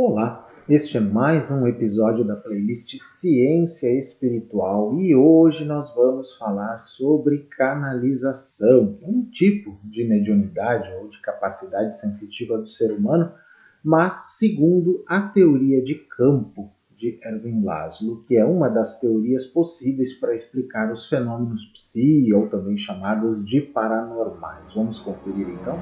Olá, este é mais um episódio da playlist Ciência Espiritual e hoje nós vamos falar sobre canalização, um tipo de mediunidade ou de capacidade sensitiva do ser humano, mas segundo a teoria de campo de Erwin Laszlo, que é uma das teorias possíveis para explicar os fenômenos psi ou também chamados de paranormais. Vamos conferir então?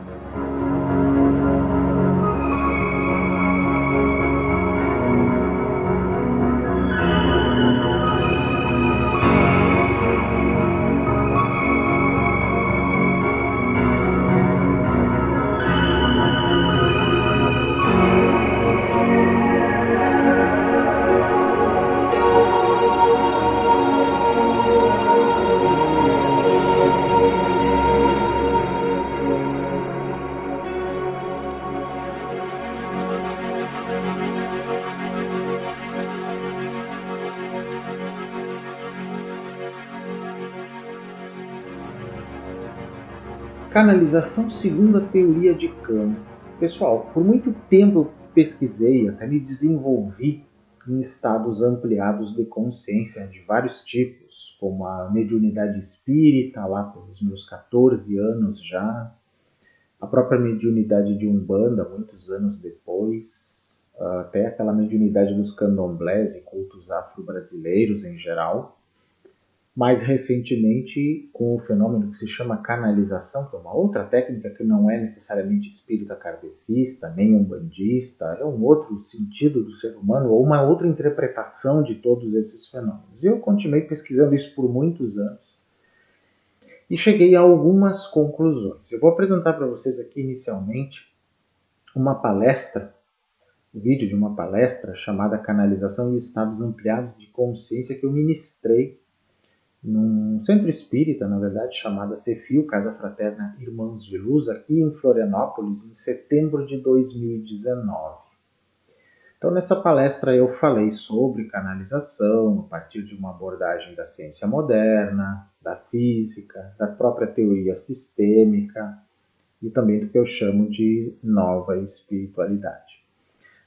Canalização segundo a teoria de campo. Pessoal, por muito tempo eu pesquisei, até me desenvolvi em estados ampliados de consciência de vários tipos, como a mediunidade espírita, lá pelos meus 14 anos já, a própria mediunidade de Umbanda, muitos anos depois, até aquela mediunidade dos candomblés e cultos afro-brasileiros em geral. Mais recentemente, com o fenômeno que se chama canalização, que é uma outra técnica que não é necessariamente espírita kardecista, nem umbandista, é um outro sentido do ser humano, ou uma outra interpretação de todos esses fenômenos. E eu continuei pesquisando isso por muitos anos e cheguei a algumas conclusões. Eu vou apresentar para vocês aqui inicialmente uma palestra, um vídeo de uma palestra chamada Canalização e Estados Ampliados de Consciência que eu ministrei num centro espírita, na verdade, chamada Cefil, Casa Fraterna Irmãos de Luz, aqui em Florianópolis, em setembro de 2019. Então, nessa palestra eu falei sobre canalização, a partir de uma abordagem da ciência moderna, da física, da própria teoria sistêmica e também do que eu chamo de nova espiritualidade.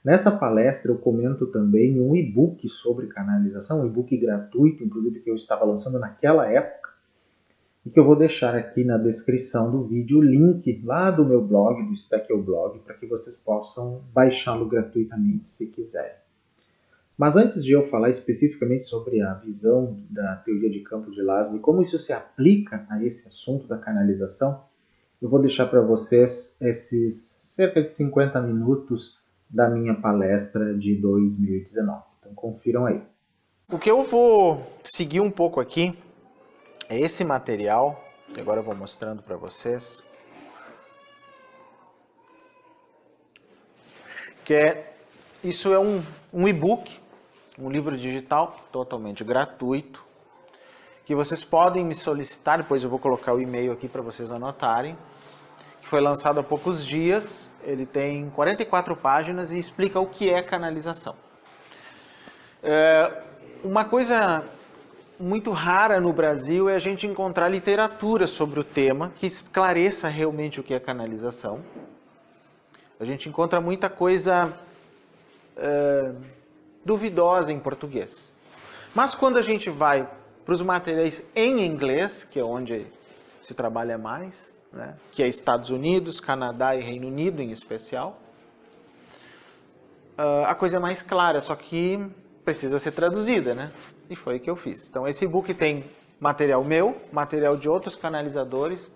Nessa palestra eu comento também um e-book sobre canalização, um e-book gratuito, inclusive que eu estava lançando naquela época, e que eu vou deixar aqui na descrição do vídeo o link lá do meu blog, do Stackeo Blog, para que vocês possam baixá-lo gratuitamente se quiserem. Mas antes de eu falar especificamente sobre a visão da teoria de campo de Laszlo e como isso se aplica a esse assunto da canalização, eu vou deixar para vocês esses cerca de 50 minutos da minha palestra de 2019. Então confiram aí. O que eu vou seguir um pouco aqui é esse material, que agora eu vou mostrando para vocês, isso é um e-book, um livro digital totalmente gratuito, que vocês podem me solicitar, depois eu vou colocar o e-mail aqui para vocês anotarem, que foi lançado há poucos dias. Ele tem 44 páginas e explica o que é canalização. Uma coisa muito rara no Brasil é a gente encontrar literatura sobre o tema que esclareça realmente o que é canalização. A gente encontra muita coisa duvidosa em português. Mas quando a gente vai para os materiais em inglês, que é onde se trabalha mais, né, que é Estados Unidos, Canadá e Reino Unido em especial, a coisa é mais clara, só que precisa ser traduzida, né? E foi o que eu fiz. Então esse e-book tem material meu, material de outros canalizadores,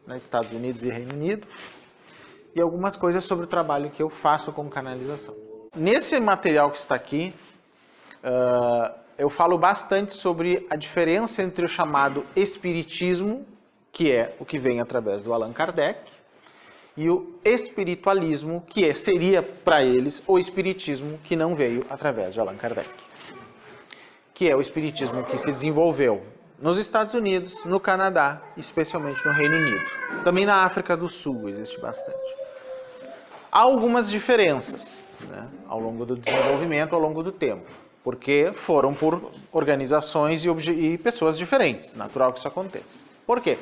né, Estados Unidos e Reino Unido, e algumas coisas sobre o trabalho que eu faço com canalização. Nesse material que está aqui, eu falo bastante sobre a diferença entre o chamado espiritismo, que é o que vem através do Allan Kardec, e o espiritualismo, que seria para eles o espiritismo que não veio através de Allan Kardec, que é o espiritismo que se desenvolveu nos Estados Unidos, no Canadá, especialmente no Reino Unido. Também na África do Sul existe bastante. Há algumas diferenças, né, ao longo do desenvolvimento, ao longo do tempo, porque foram por organizações e pessoas diferentes, natural que isso aconteça. Por quê?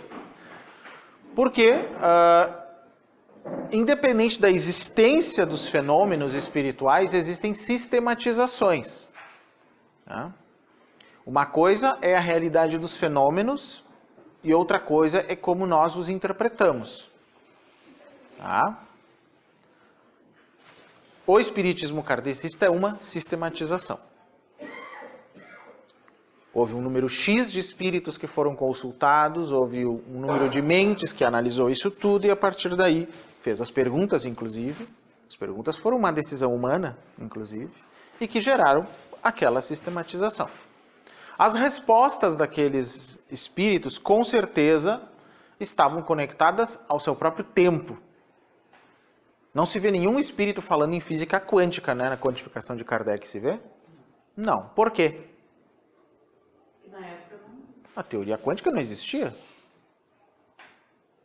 Porque independente da existência dos fenômenos espirituais, existem sistematizações. Tá? Uma coisa é a realidade dos fenômenos e outra coisa é como nós os interpretamos. Tá? O espiritismo kardecista é uma sistematização. Houve um número X de espíritos que foram consultados, houve um número de mentes que analisou isso tudo e a partir daí fez as perguntas, inclusive. As perguntas foram uma decisão humana, inclusive, e que geraram aquela sistematização. As respostas daqueles espíritos, com certeza, estavam conectadas ao seu próprio tempo. Não se vê nenhum espírito falando em física quântica, né? Na quantificação de Kardec, se vê? Não. Por quê? A teoria quântica não existia.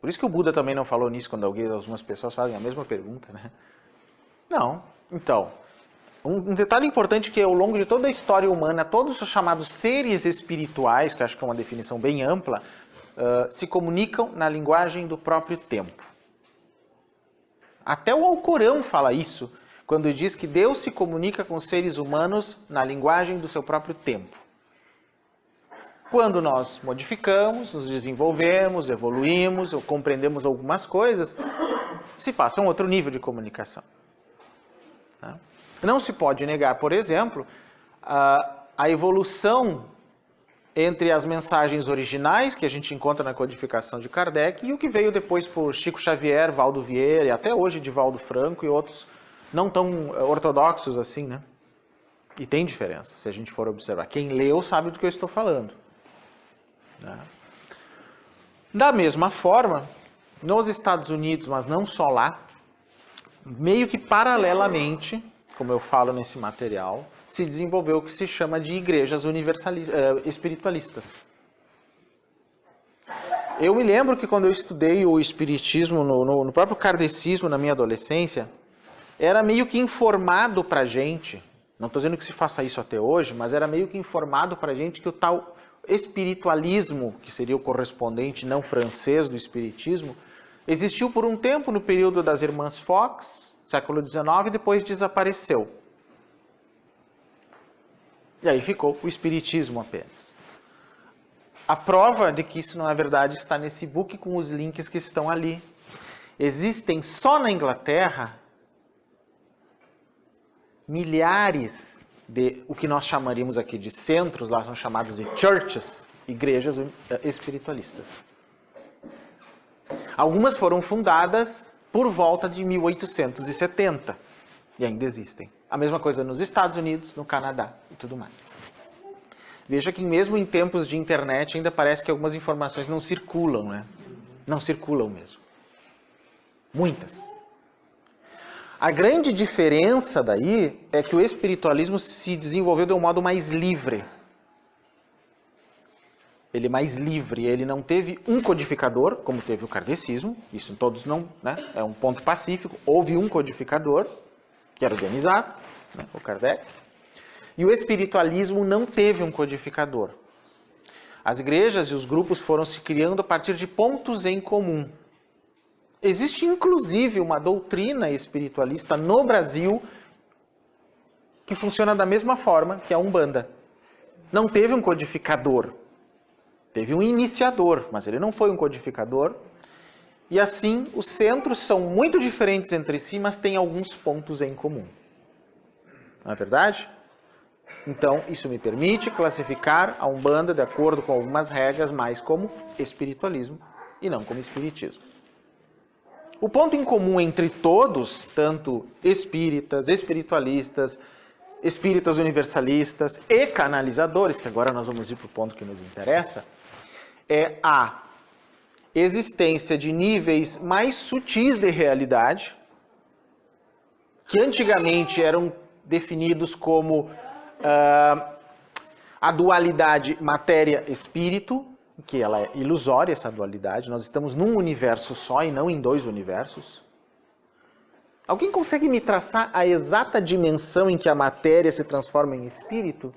Por isso que o Buda também não falou nisso quando algumas pessoas fazem a mesma pergunta, né? Não. Então, um detalhe importante que ao longo de toda a história humana, todos os chamados seres espirituais, que acho que é uma definição bem ampla, se comunicam na linguagem do próprio tempo. Até o Alcorão fala isso, quando diz que Deus se comunica com os seres humanos na linguagem do seu próprio tempo. Quando nós modificamos, nos desenvolvemos, evoluímos, ou compreendemos algumas coisas, se passa a um outro nível de comunicação. Tá? Não se pode negar, por exemplo, a evolução entre as mensagens originais, que a gente encontra na codificação de Kardec, e o que veio depois por Chico Xavier, Valdo Vieira, e até hoje de Valdo Franco e outros não tão ortodoxos assim, né? E tem diferença, se a gente for observar. Quem leu sabe do que eu estou falando. Da mesma forma, nos Estados Unidos, mas não só lá, meio que paralelamente, como eu falo nesse material, se desenvolveu o que se chama de igrejas espiritualistas. Eu me lembro que quando eu estudei o espiritismo no próprio kardecismo na minha adolescência, era meio que informado pra gente, não estou dizendo que se faça isso até hoje, mas era meio que informado pra gente que o tal espiritualismo, que seria o correspondente não francês do espiritismo, existiu por um tempo no período das Irmãs Fox, século XIX, e depois desapareceu. E aí ficou o espiritismo apenas. A prova de que isso não é verdade está nesse book com os links que estão ali. Existem só na Inglaterra milhares de o que nós chamaríamos aqui de centros, lá são chamados de churches, igrejas espiritualistas. Algumas foram fundadas por volta de 1870 e ainda existem. A mesma coisa nos Estados Unidos, no Canadá e tudo mais. Veja que mesmo em tempos de internet ainda parece que algumas informações não circulam, né? Não circulam mesmo. Muitas. A grande diferença daí é que o espiritualismo se desenvolveu de um modo mais livre. Ele é mais livre, ele não teve um codificador, como teve o kardecismo, isso todos não, né? É um ponto pacífico, houve um codificador, que era organizado, né? O Kardec, e o espiritualismo não teve um codificador. As igrejas e os grupos foram se criando a partir de pontos em comum. Existe, inclusive, uma doutrina espiritualista no Brasil que funciona da mesma forma que a Umbanda. Não teve um codificador. Teve um iniciador, mas ele não foi um codificador. E assim, os centros são muito diferentes entre si, mas têm alguns pontos em comum. Não é verdade? Então, isso me permite classificar a Umbanda de acordo com algumas regras, mais como espiritualismo e não como espiritismo. O ponto em comum entre todos, tanto espíritas, espiritualistas, espíritas universalistas e canalizadores, que agora nós vamos ir para o ponto que nos interessa, é a existência de níveis mais sutis de realidade, que antigamente eram definidos como a dualidade matéria-espírito, que ela é ilusória, essa dualidade. Nós estamos num universo só e não em dois universos. Alguém consegue me traçar a exata dimensão em que a matéria se transforma em espírito?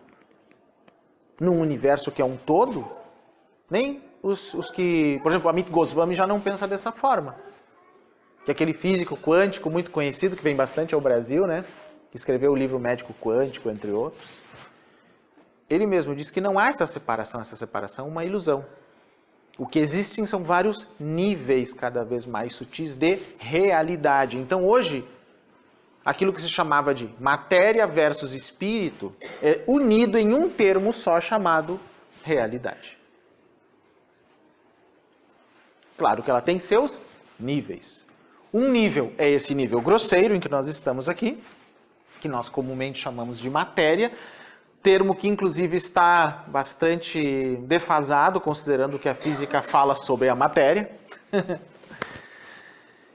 Num universo que é um todo? Nem os que... Por exemplo, o Amit Goswami já não pensa dessa forma. que é aquele físico quântico muito conhecido, que vem bastante ao Brasil, né? Que escreveu o livro Médico Quântico, entre outros. Ele mesmo diz que não há essa separação é uma ilusão. O que existem são vários níveis cada vez mais sutis de realidade. Então hoje, aquilo que se chamava de matéria versus espírito é unido em um termo só chamado realidade. Claro que ela tem seus níveis. Um nível é esse nível grosseiro em que nós estamos aqui, que nós comumente chamamos de matéria, termo que inclusive está bastante defasado, considerando que a física fala sobre a matéria.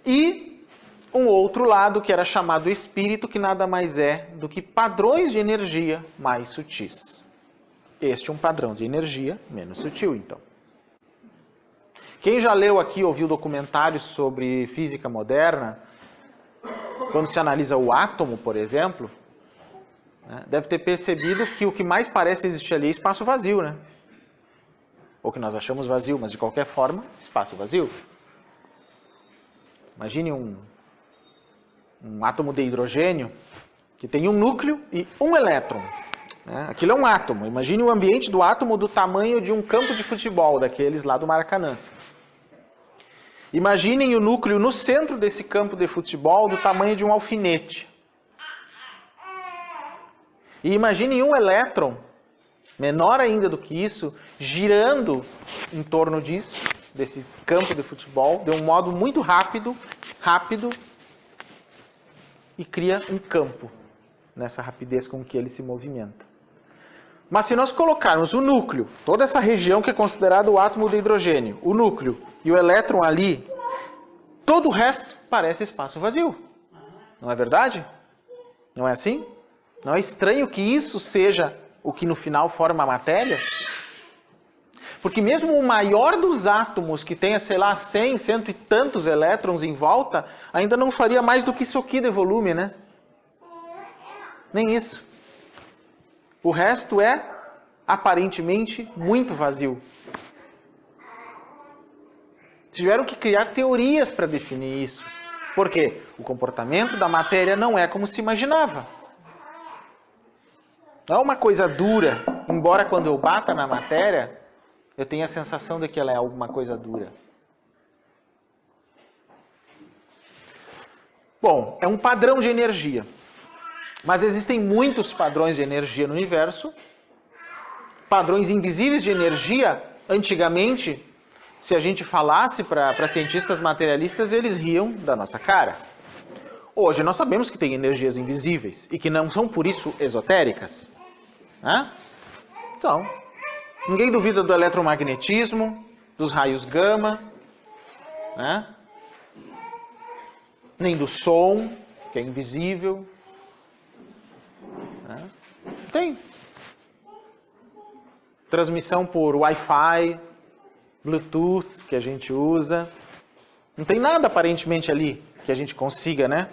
E um outro lado que era chamado espírito, que nada mais é do que padrões de energia mais sutis. Este é um padrão de energia menos sutil, então. Quem já leu aqui, ouviu documentários sobre física moderna, quando se analisa o átomo, por exemplo, né, deve ter percebido que o que mais parece existir ali é espaço vazio, né? Ou que nós achamos vazio, mas de qualquer forma, espaço vazio. Imagine um átomo de hidrogênio que tem um núcleo e um elétron. Né? Aquilo é um átomo. Imagine o ambiente do átomo do tamanho de um campo de futebol, daqueles lá do Maracanã. Imaginem o núcleo no centro desse campo de futebol do tamanho de um alfinete. E imaginem um elétron, menor ainda do que isso, girando em torno disso, desse campo de futebol, de um modo muito rápido, e cria um campo nessa rapidez com que ele se movimenta. Mas se nós colocarmos o núcleo, toda essa região que é considerada o átomo de hidrogênio, o núcleo e o elétron ali, todo o resto parece espaço vazio. Não é verdade? Não é assim? Não é estranho que isso seja o que no final forma a matéria? Porque mesmo o maior dos átomos, que tenha, sei lá, 100, cento e tantos elétrons em volta, ainda não faria mais do que isso aqui de volume, né? Nem isso. O resto é, aparentemente, muito vazio. Tiveram que criar teorias para definir isso. Por quê? O comportamento da matéria não é como se imaginava. Não é uma coisa dura, embora quando eu bata na matéria, eu tenha a sensação de que ela é alguma coisa dura. Bom, é um padrão de energia. Mas existem muitos padrões de energia no universo. Padrões invisíveis de energia, antigamente, se a gente falasse para cientistas materialistas, eles riam da nossa cara. Hoje nós sabemos que tem energias invisíveis e que não são por isso esotéricas. Né? Então, ninguém duvida do eletromagnetismo, dos raios gama, né? Nem do som, que é invisível. Né? Tem. Transmissão por Wi-Fi, Bluetooth, que a gente usa. Não tem nada aparentemente ali que a gente consiga, né,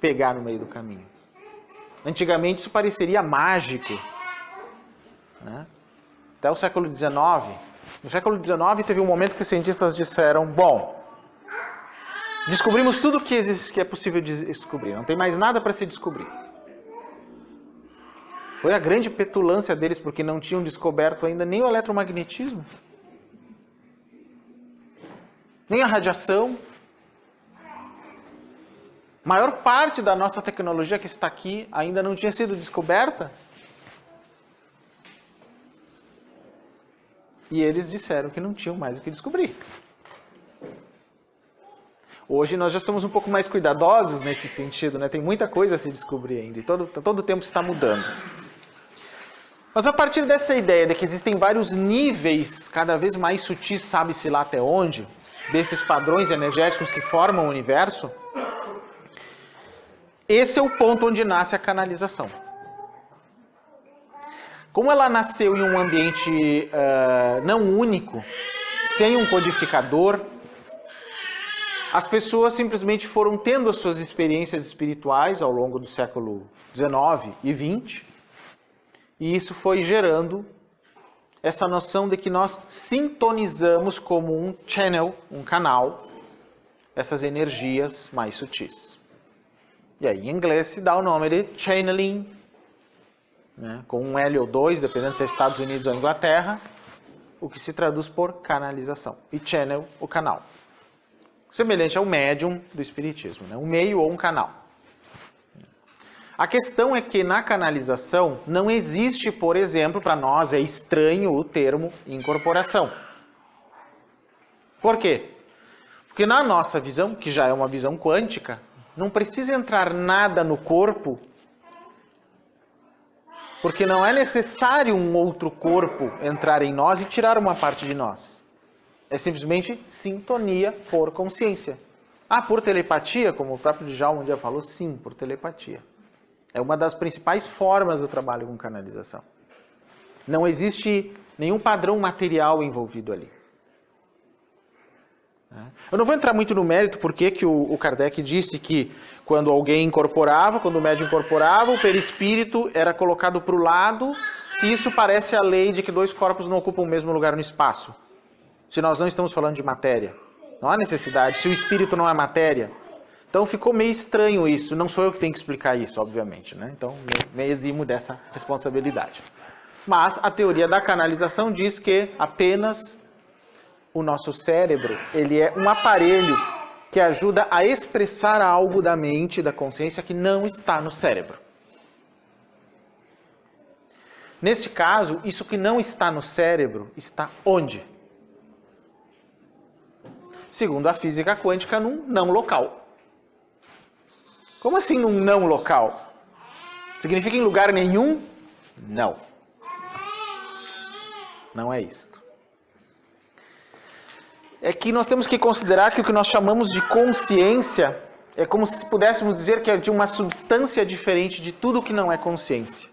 pegar no meio do caminho. Antigamente isso pareceria mágico. Né? Até o século XIX. No século XIX teve um momento que os cientistas disseram, bom, descobrimos tudo que é possível descobrir, não tem mais nada para se descobrir. Foi a grande petulância deles, porque não tinham descoberto ainda nem o eletromagnetismo, nem a radiação. A maior parte da nossa tecnologia que está aqui ainda não tinha sido descoberta. E eles disseram que não tinham mais o que descobrir. Hoje nós já somos um pouco mais cuidadosos nesse sentido, né? Tem muita coisa a se descobrir ainda, e todo o tempo está mudando. Mas a partir dessa ideia de que existem vários níveis, cada vez mais sutis, sabe-se lá até onde, desses padrões energéticos que formam o universo, esse é o ponto onde nasce a canalização. Como ela nasceu em um ambiente não único, sem um codificador, as pessoas simplesmente foram tendo as suas experiências espirituais ao longo do século XIX e XX, e isso foi gerando essa noção de que nós sintonizamos como um channel, um canal, essas energias mais sutis. E aí, em inglês, se dá o nome de channeling, né, com um L ou dois, dependendo se é Estados Unidos ou Inglaterra, o que se traduz por canalização. E channel, o canal. Semelhante ao médium do espiritismo, né, um meio ou um canal. A questão é que na canalização não existe, por exemplo, para nós é estranho o termo incorporação. Por quê? Porque na nossa visão, que já é uma visão quântica, não precisa entrar nada no corpo, porque não é necessário um outro corpo entrar em nós e tirar uma parte de nós. É simplesmente sintonia por consciência. Ah, por telepatia, como o próprio Djalma um dia falou, sim, por telepatia. É uma das principais formas do trabalho com canalização. Não existe nenhum padrão material envolvido ali. Eu não vou entrar muito no mérito porque que o Kardec disse que quando alguém incorporava, quando o médium incorporava, o perispírito era colocado para o lado, se isso parece a lei de que dois corpos não ocupam o mesmo lugar no espaço. Se nós não estamos falando de matéria. Não há necessidade. Se o espírito não é matéria. Então ficou meio estranho isso. Não sou eu que tenho que explicar isso, obviamente, né? Então me eximo dessa responsabilidade. Mas a teoria da canalização diz que apenas o nosso cérebro, ele é um aparelho que ajuda a expressar algo da mente, da consciência, que não está no cérebro. Nesse caso, isso que não está no cérebro, está onde? Segundo a física quântica, num não local. Como assim num não local? Significa em lugar nenhum? Não. Não é isto. É que nós temos que considerar que o que nós chamamos de consciência é como se pudéssemos dizer que é de uma substância diferente de tudo que não é consciência.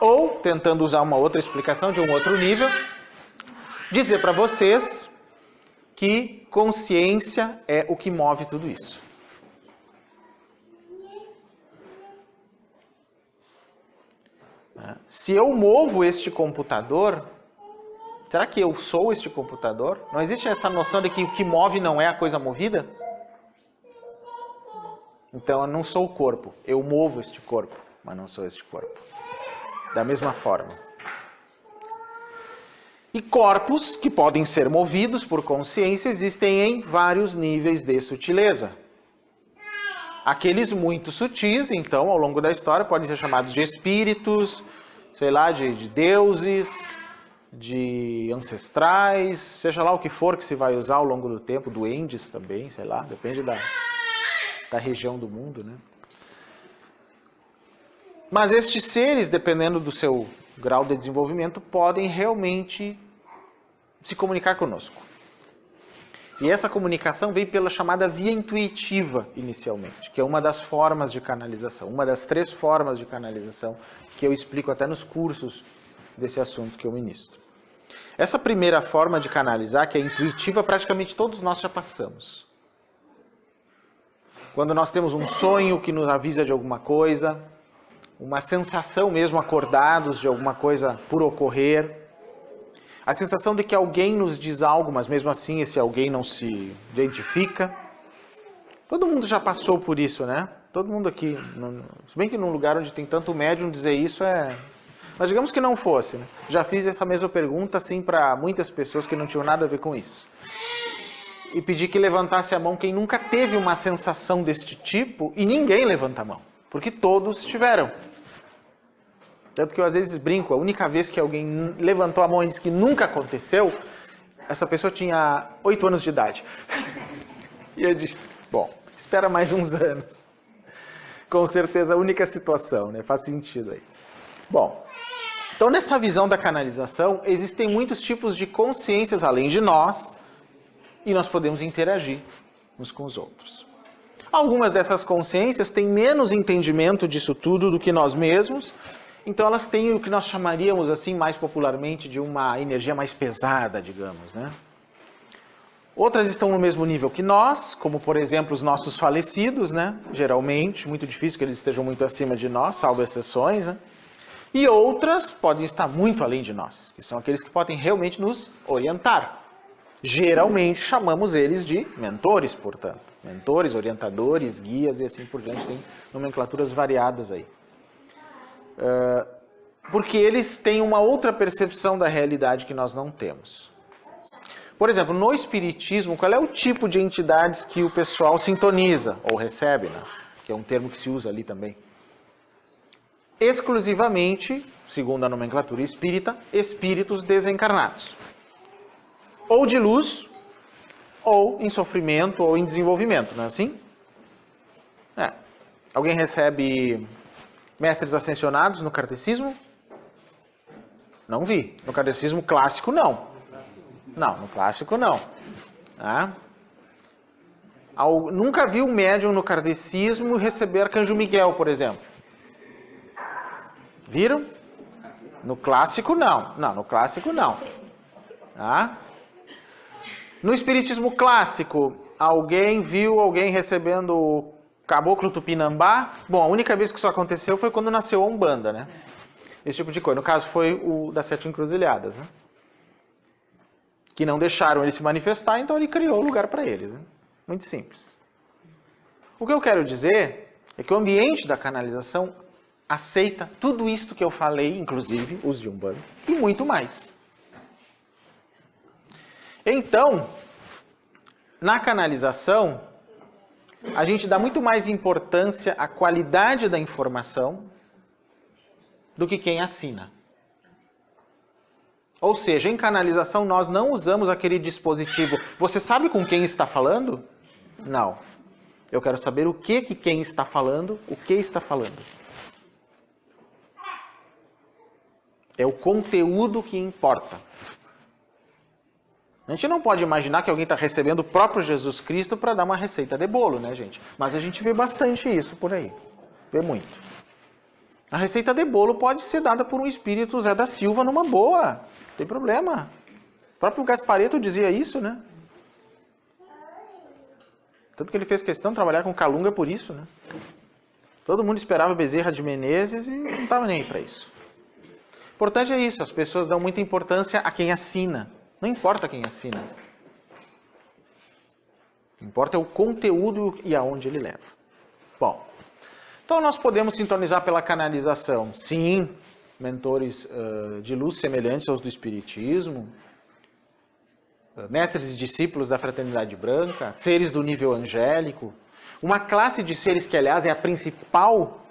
Ou, tentando usar uma outra explicação de um outro nível, dizer para vocês que consciência é o que move tudo isso. Se eu movo este computador, será que eu sou este computador? Não existe essa noção de que o que move não é a coisa movida? Então eu não sou o corpo, eu movo este corpo, mas não sou este corpo. Da mesma forma. E corpos que podem ser movidos por consciência existem em vários níveis de sutileza. Aqueles muito sutis, então, ao longo da história, podem ser chamados de espíritos, sei lá, de deuses, de ancestrais, seja lá o que for que se vai usar ao longo do tempo, duendes também, sei lá, depende da região do mundo, né? Mas estes seres, dependendo do seu grau de desenvolvimento, podem realmente se comunicar conosco. E essa comunicação vem pela chamada via intuitiva, inicialmente, que é uma das formas de canalização, uma das 3 formas de canalização que eu explico até nos cursos desse assunto que eu ministro. Essa primeira forma de canalizar, que é intuitiva, praticamente todos nós já passamos. Quando nós temos um sonho que nos avisa de alguma coisa, uma sensação mesmo acordados de alguma coisa por ocorrer, a sensação de que alguém nos diz algo, mas mesmo assim esse alguém não se identifica. Todo mundo já passou por isso, né? Todo mundo aqui, se bem que num lugar onde tem tanto médium dizer isso é... Mas digamos que não fosse, né? Já fiz essa mesma pergunta assim para muitas pessoas que não tinham nada a ver com isso. E pedi que levantasse a mão quem nunca teve uma sensação deste tipo, e ninguém levanta a mão, porque todos tiveram. Tanto que eu às vezes brinco, a única vez que alguém levantou a mão e disse que nunca aconteceu, essa pessoa tinha 8 anos de idade. E eu disse, bom, espera mais uns anos. Com certeza a única situação, né? Faz sentido aí. Bom, então nessa visão da canalização, existem muitos tipos de consciências além de nós, e nós podemos interagir uns com os outros. Algumas dessas consciências têm menos entendimento disso tudo do que nós mesmos, então elas têm o que nós chamaríamos assim mais popularmente de uma energia mais pesada, digamos, né? Outras estão no mesmo nível que nós, como por exemplo os nossos falecidos, né? Geralmente, muito difícil que eles estejam muito acima de nós, salvo exceções, né? E outras podem estar muito além de nós, que são aqueles que podem realmente nos orientar. Geralmente chamamos eles de mentores, portanto. Mentores, orientadores, guias e assim por diante. Tem nomenclaturas variadas aí. Porque eles têm uma outra percepção da realidade que nós não temos. Por exemplo, no Espiritismo, qual é o tipo de entidades que o pessoal sintoniza ou recebe, né? Que é um termo que se usa ali também? Exclusivamente, segundo a nomenclatura espírita, espíritos desencarnados. Ou de luz, ou em sofrimento, ou em desenvolvimento, não é assim? Alguém recebe mestres ascensionados no kardecismo? Não vi. No kardecismo clássico, não. Não, no clássico, não. Nunca vi um médium no kardecismo receber Arcanjo Miguel, por exemplo. Viram? No clássico, não. Não, no clássico, não. No espiritismo clássico, alguém viu alguém recebendo o caboclo tupinambá? Bom, a única vez que isso aconteceu foi quando nasceu a Umbanda, né? Esse tipo de coisa. No caso, foi o das 7 encruzilhadas, né? Que não deixaram ele se manifestar, então ele criou o lugar para eles. Né? Muito simples. O que eu quero dizer é que o ambiente da canalização aceita tudo isto que eu falei, inclusive os de Umbanda, e muito mais. Então, na canalização, a gente dá muito mais importância à qualidade da informação do que quem assina. Ou seja, em canalização nós não usamos aquele dispositivo. Você sabe com quem está falando? Não. Eu quero saber o que quem está falando, o que está falando. É o conteúdo que importa. A gente não pode imaginar que alguém está recebendo o próprio Jesus Cristo para dar uma receita de bolo, né, gente? Mas a gente vê bastante isso por aí. Vê muito. A receita de bolo pode ser dada por um espírito Zé da Silva numa boa. Não tem problema. O próprio Gasparetto dizia isso, né? Tanto que ele fez questão de trabalhar com Calunga por isso, né? Todo mundo esperava Bezerra de Menezes e não estava nem aí para isso. O importante é isso, as pessoas dão muita importância a quem assina. Não importa quem assina. O que importa é o conteúdo e aonde ele leva. Bom, então nós podemos sintonizar pela canalização. Sim, mentores de luz semelhantes aos do Espiritismo, mestres e discípulos da Fraternidade Branca, seres do nível angélico, uma classe de seres que, aliás, é a principal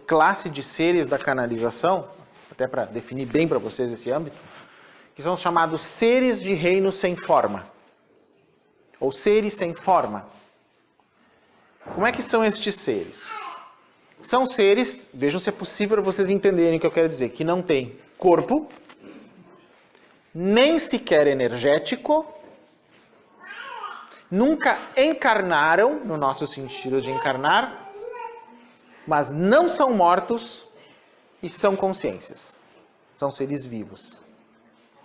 classe de seres da canalização, até para definir bem para vocês esse âmbito, que são chamados seres de reino sem forma, ou seres sem forma. Como é que são estes seres? São seres, vejam se é possível para vocês entenderem o que eu quero dizer, que não tem corpo, nem sequer energético, nunca encarnaram, no nosso sentido de encarnar, mas não são mortos e são consciências. São seres vivos.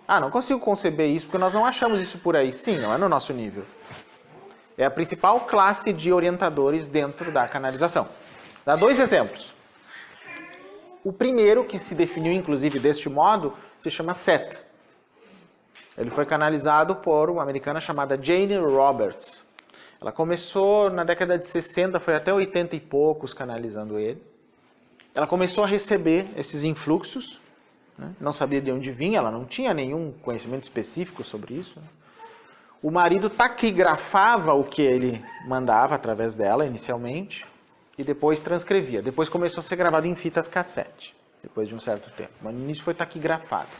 Não consigo conceber isso porque nós não achamos isso por aí. Sim, não é no nosso nível. É a principal classe de orientadores dentro da canalização. Dá 2 exemplos. O primeiro, que se definiu inclusive deste modo, se chama Seth. Ele foi canalizado por uma americana chamada Jane Roberts. Ela começou na década de 60, foi até 80 e poucos canalizando ele. Ela começou a receber esses influxos, né? Não sabia de onde vinha, ela não tinha nenhum conhecimento específico sobre isso. Né? O marido taquigrafava o que ele mandava através dela inicialmente e depois transcrevia. Depois começou a ser gravado em fitas cassete, depois de um certo tempo. Mas no início foi taquigrafado.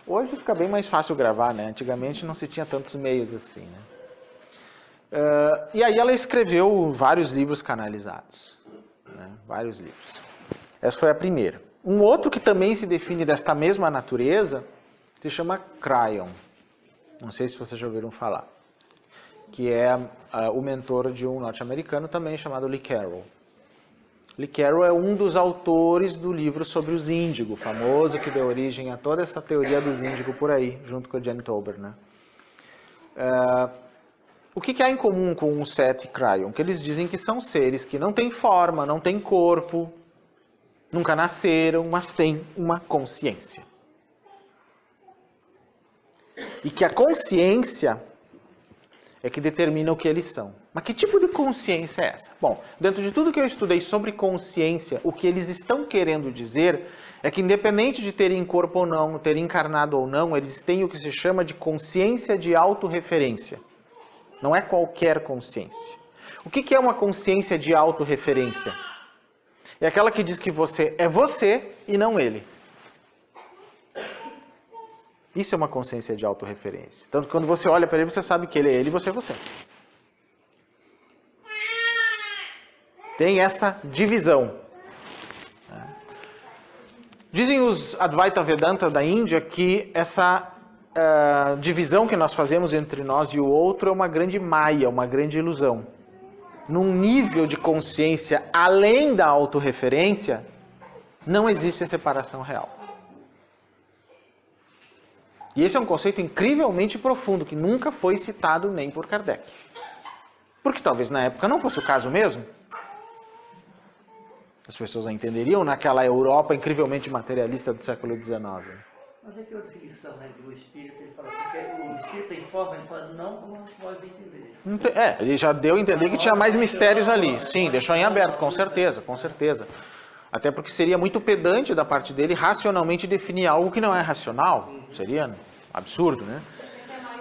Hoje fica bem mais fácil gravar, né? Antigamente não se tinha tantos meios assim, né? E aí ela escreveu vários livros canalizados. Né? Vários livros. Essa foi a primeira. Um outro que também se define desta mesma natureza se chama Cryon. Não sei se vocês já ouviram falar. Que é o mentor de um norte-americano também chamado Lee Carroll. Lee Carroll é um dos autores do livro sobre os índigo, famoso, que deu origem a toda essa teoria dos índigo por aí, junto com a Jane Tober. Né? O que há em comum com o Seth e Cryon? Que eles dizem que são seres que não têm forma, não têm corpo, nunca nasceram, mas têm uma consciência. E que a consciência é que determina o que eles são. Mas que tipo de consciência é essa? Bom, dentro de tudo que eu estudei sobre consciência, o que eles estão querendo dizer é que independente de terem corpo ou não, terem encarnado ou não, eles têm o que se chama de consciência de autorreferência. Não é qualquer consciência. O que é uma consciência de autorreferência? É aquela que diz que você é você e não ele. Isso é uma consciência de autorreferência. Tanto que quando você olha para ele, você sabe que ele é ele e você é você. Tem essa divisão. Dizem os Advaita Vedanta da Índia que essa divisão que nós fazemos entre nós e o outro é uma grande maia, uma grande ilusão. Num nível de consciência além da autorreferência, não existe a separação real. E esse é um conceito incrivelmente profundo, que nunca foi citado nem por Kardec. Porque talvez na época não fosse o caso mesmo. As pessoas não entenderiam naquela Europa incrivelmente materialista do século XIX. Mas é que a definição, né, do espírito, ele fala assim, que o espírito tem forma, ele fala, não como nós entendemos. Ele já deu a entender que tinha mais mistérios ali. Sim, deixou em aberto, com certeza, com certeza. Até porque seria muito pedante da parte dele racionalmente definir algo que não é racional. Seria absurdo, né?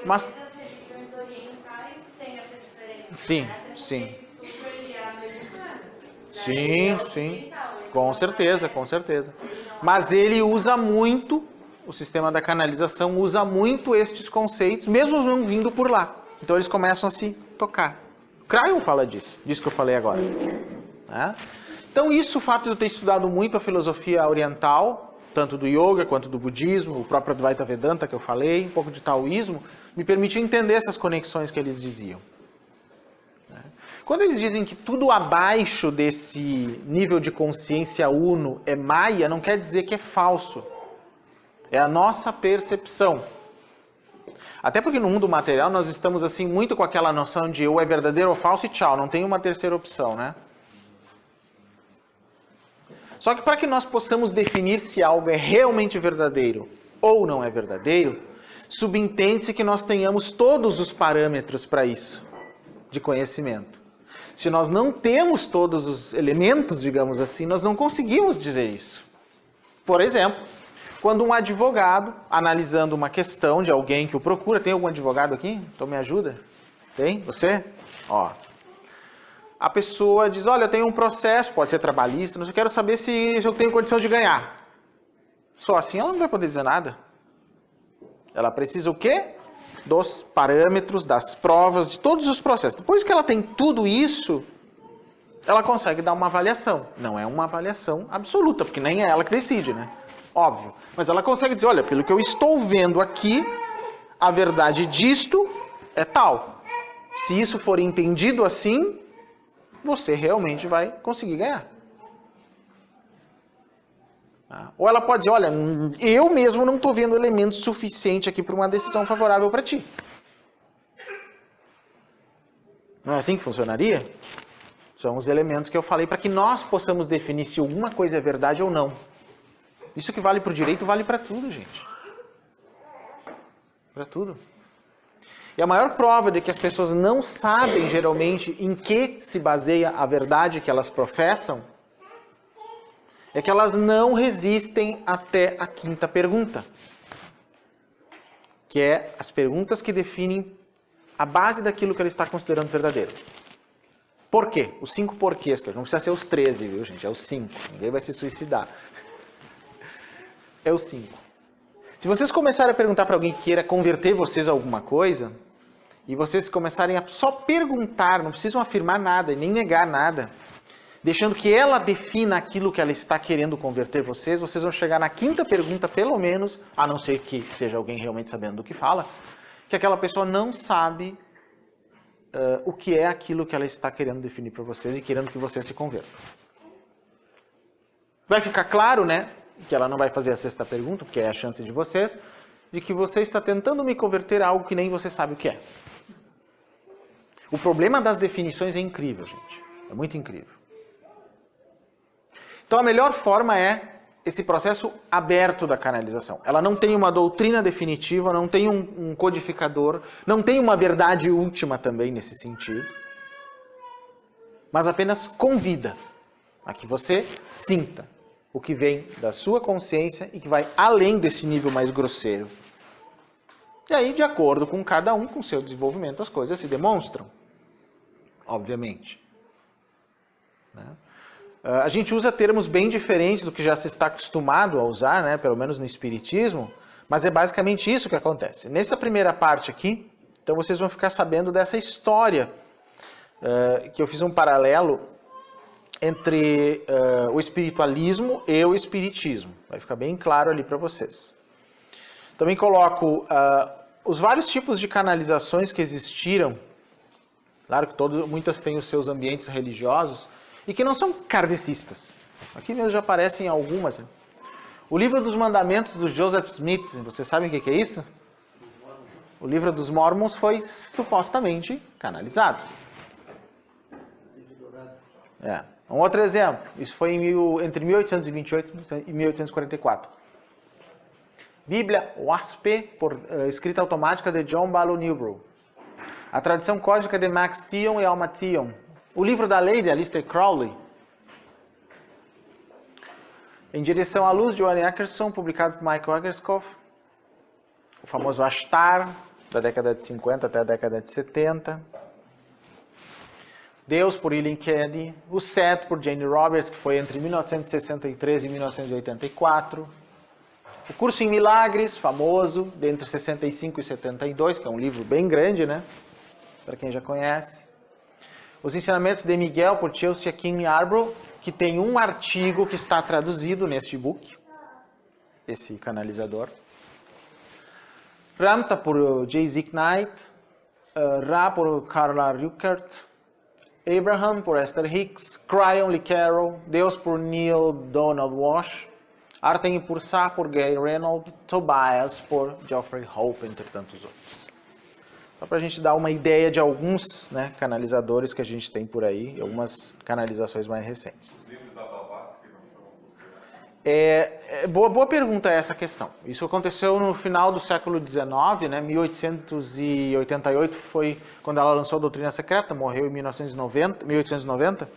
Mas as religiões orientais têm essa diferença. sim, sim. Ele é americano. Sim, sim. Com certeza, com certeza. Mas ele usa muito, o sistema da canalização usa muito estes conceitos, mesmo não vindo por lá. Então eles começam a se tocar. Crayon fala disso que eu falei agora. Né? Então isso, o fato de eu ter estudado muito a filosofia oriental, tanto do yoga quanto do budismo, o próprio Advaita Vedanta que eu falei, um pouco de taoísmo, me permitiu entender essas conexões que eles diziam. Quando eles dizem que tudo abaixo desse nível de consciência uno é maia, não quer dizer que é falso. É a nossa percepção. Até porque no mundo material nós estamos assim muito com aquela noção de ou é verdadeiro ou falso e tchau, não tem uma terceira opção, né? Só que para que nós possamos definir se algo é realmente verdadeiro ou não é verdadeiro, subentende-se que nós tenhamos todos os parâmetros para isso, de conhecimento. Se nós não temos todos os elementos, digamos assim, nós não conseguimos dizer isso. Por exemplo, quando um advogado, analisando uma questão de alguém que o procura, tem algum advogado aqui? Então me ajuda? Tem? Você? Ó. A pessoa diz, olha, eu tenho um processo, pode ser trabalhista, mas eu quero saber se eu tenho condição de ganhar. Só assim ela não vai poder dizer nada. Ela precisa o quê? Dos parâmetros, das provas, de todos os processos. Depois que ela tem tudo isso, ela consegue dar uma avaliação. Não é uma avaliação absoluta, porque nem é ela que decide, né? Óbvio. Mas ela consegue dizer, olha, pelo que eu estou vendo aqui, a verdade disto é tal. Se isso for entendido assim, você realmente vai conseguir ganhar. Ou ela pode dizer, olha, eu mesmo não estou vendo elemento suficiente aqui para uma decisão favorável para ti. Não é assim que funcionaria? São os elementos que eu falei para que nós possamos definir se alguma coisa é verdade ou não. Isso que vale para o direito, vale para tudo, gente. Para tudo. E a maior prova de que as pessoas não sabem, geralmente, em que se baseia a verdade que elas professam, é que elas não resistem até a quinta pergunta. Que é as perguntas que definem a base daquilo que ele está considerando verdadeiro. Por quê? Os 5 porquês, não precisa ser os 13, viu, gente? É os 5. Ninguém vai se suicidar. É os 5. Se vocês começarem a perguntar para alguém que queira converter vocês a alguma coisa, e vocês começarem a só perguntar, não precisam afirmar nada, nem negar nada, deixando que ela defina aquilo que ela está querendo converter vocês vão chegar na quinta pergunta, pelo menos, a não ser que seja alguém realmente sabendo do que fala, que aquela pessoa não sabe o que é aquilo que ela está querendo definir para vocês e querendo que vocês se convertam. Vai ficar claro, né, que ela não vai fazer a sexta pergunta, porque é a chance de vocês, de que você está tentando me converter a algo que nem você sabe o que é. O problema das definições é incrível, gente. É muito incrível. Então a melhor forma é esse processo aberto da canalização. Ela não tem uma doutrina definitiva, não tem um codificador, não tem uma verdade última também nesse sentido, mas apenas convida a que você sinta o que vem da sua consciência e que vai além desse nível mais grosseiro. E aí, de acordo com cada um, com o seu desenvolvimento, as coisas se demonstram, obviamente. Né? A gente usa termos bem diferentes do que já se está acostumado a usar, né? Pelo menos no Espiritismo, mas é basicamente isso que acontece. Nessa primeira parte aqui, então vocês vão ficar sabendo dessa história, que eu fiz um paralelo entre o espiritualismo e o espiritismo. Vai ficar bem claro ali para vocês. Também coloco os vários tipos de canalizações que existiram. Claro que muitas têm os seus ambientes religiosos, e que não são kardecistas. Aqui mesmo já aparecem algumas. O Livro dos Mandamentos do Joseph Smith, vocês sabem o que é isso? O Livro dos Mormons foi supostamente canalizado. Um outro exemplo, isso foi entre 1828 e 1844. Bíblia WASP, por escrita automática de John Ballow Newbrough. A tradição cósmica de Max Thion e Alma Thion. O Livro da Lei de Aleister Crowley. Em Direção à Luz, de Johann Eckerson, publicado por Michael Eggerskopf. O famoso Ashtar, da década de 50 até a década de 70. Deus, por Eileen Cady. O Set, por Jane Roberts, que foi entre 1963 e 1984. O Curso em Milagres, famoso, de entre 65 e 72, que é um livro bem grande, né? Para quem já conhece. Os Ensinamentos de Miguel, por Chelsea King Yarbrough, que tem um artigo que está traduzido neste book, esse canalizador. Ramta, por J. Zeke Knight. Ra, por Carla Rueckert. Abraham, por Esther Hicks. Cryon Lee Carroll. Deus, por Neil Donald Walsh. Arten e Pursah, por Gary Reynolds. Tobias, por Geoffrey Hope, entre tantos outros. Só para a gente dar uma ideia de alguns, né, canalizadores que a gente tem por aí, e algumas canalizações mais recentes. Os livros da Blavatsky não são... Boa pergunta essa questão. Isso aconteceu no final do século XIX, né, 1888 foi quando ela lançou a Doutrina Secreta, morreu em 1890.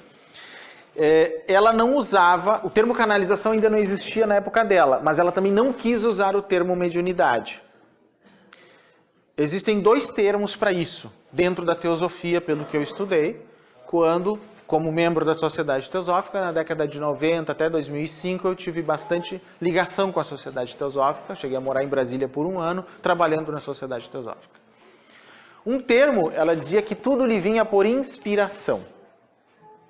Ela não usava, o termo canalização ainda não existia na época dela, mas ela também não quis usar o termo mediunidade. Existem dois termos para isso, dentro da teosofia, pelo que eu estudei, quando, como membro da Sociedade Teosófica, na década de 90 até 2005, eu tive bastante ligação com a Sociedade Teosófica, cheguei a morar em Brasília por 1 ano, trabalhando na Sociedade Teosófica. Um termo, ela dizia que tudo lhe vinha por inspiração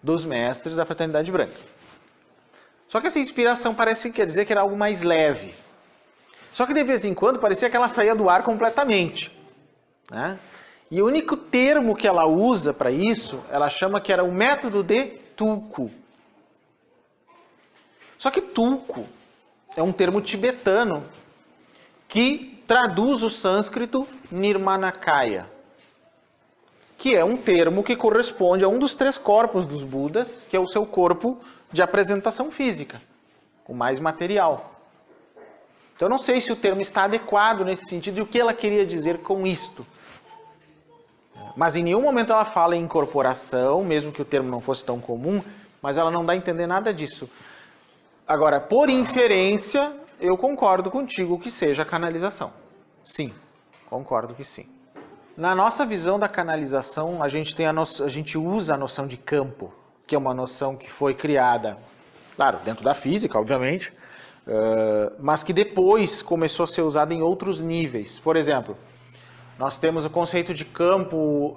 dos mestres da Fraternidade Branca. Só que essa inspiração quer dizer que era algo mais leve. Só que de vez em quando parecia que ela saía do ar completamente. Né? E o único termo que ela usa para isso, ela chama que era o método de Tulku. Só que Tulku é um termo tibetano que traduz o sânscrito Nirmanakaya, que é um termo que corresponde a um dos 3 corpos dos Budas, que é o seu corpo de apresentação física, o mais material. Então, eu não sei se o termo está adequado nesse sentido e o que ela queria dizer com isto. Mas em nenhum momento ela fala em incorporação, mesmo que o termo não fosse tão comum, mas ela não dá a entender nada disso. Agora, por inferência, eu concordo contigo que seja canalização. Sim, concordo que sim. Na nossa visão da canalização, a gente usa a noção de campo, que é uma noção que foi criada, claro, dentro da física, obviamente, mas que depois começou a ser usada em outros níveis. Por exemplo, nós temos o conceito de campo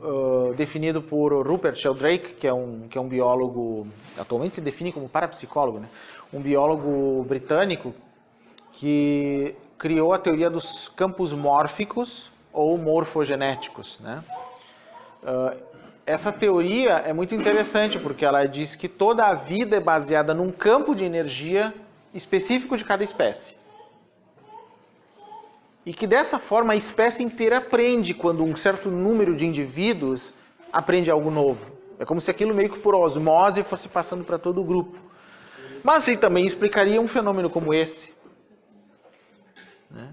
definido por Rupert Sheldrake, que é um biólogo, atualmente se define como parapsicólogo, né? Um biólogo britânico que criou a teoria dos campos mórficos ou morfogenéticos, né? Essa teoria é muito interessante porque ela diz que toda a vida é baseada num campo de energia específico de cada espécie. E que dessa forma a espécie inteira aprende quando um certo número de indivíduos aprende algo novo. É como se aquilo meio que por osmose fosse passando para todo o grupo. Mas ele também explicaria um fenômeno como esse, né?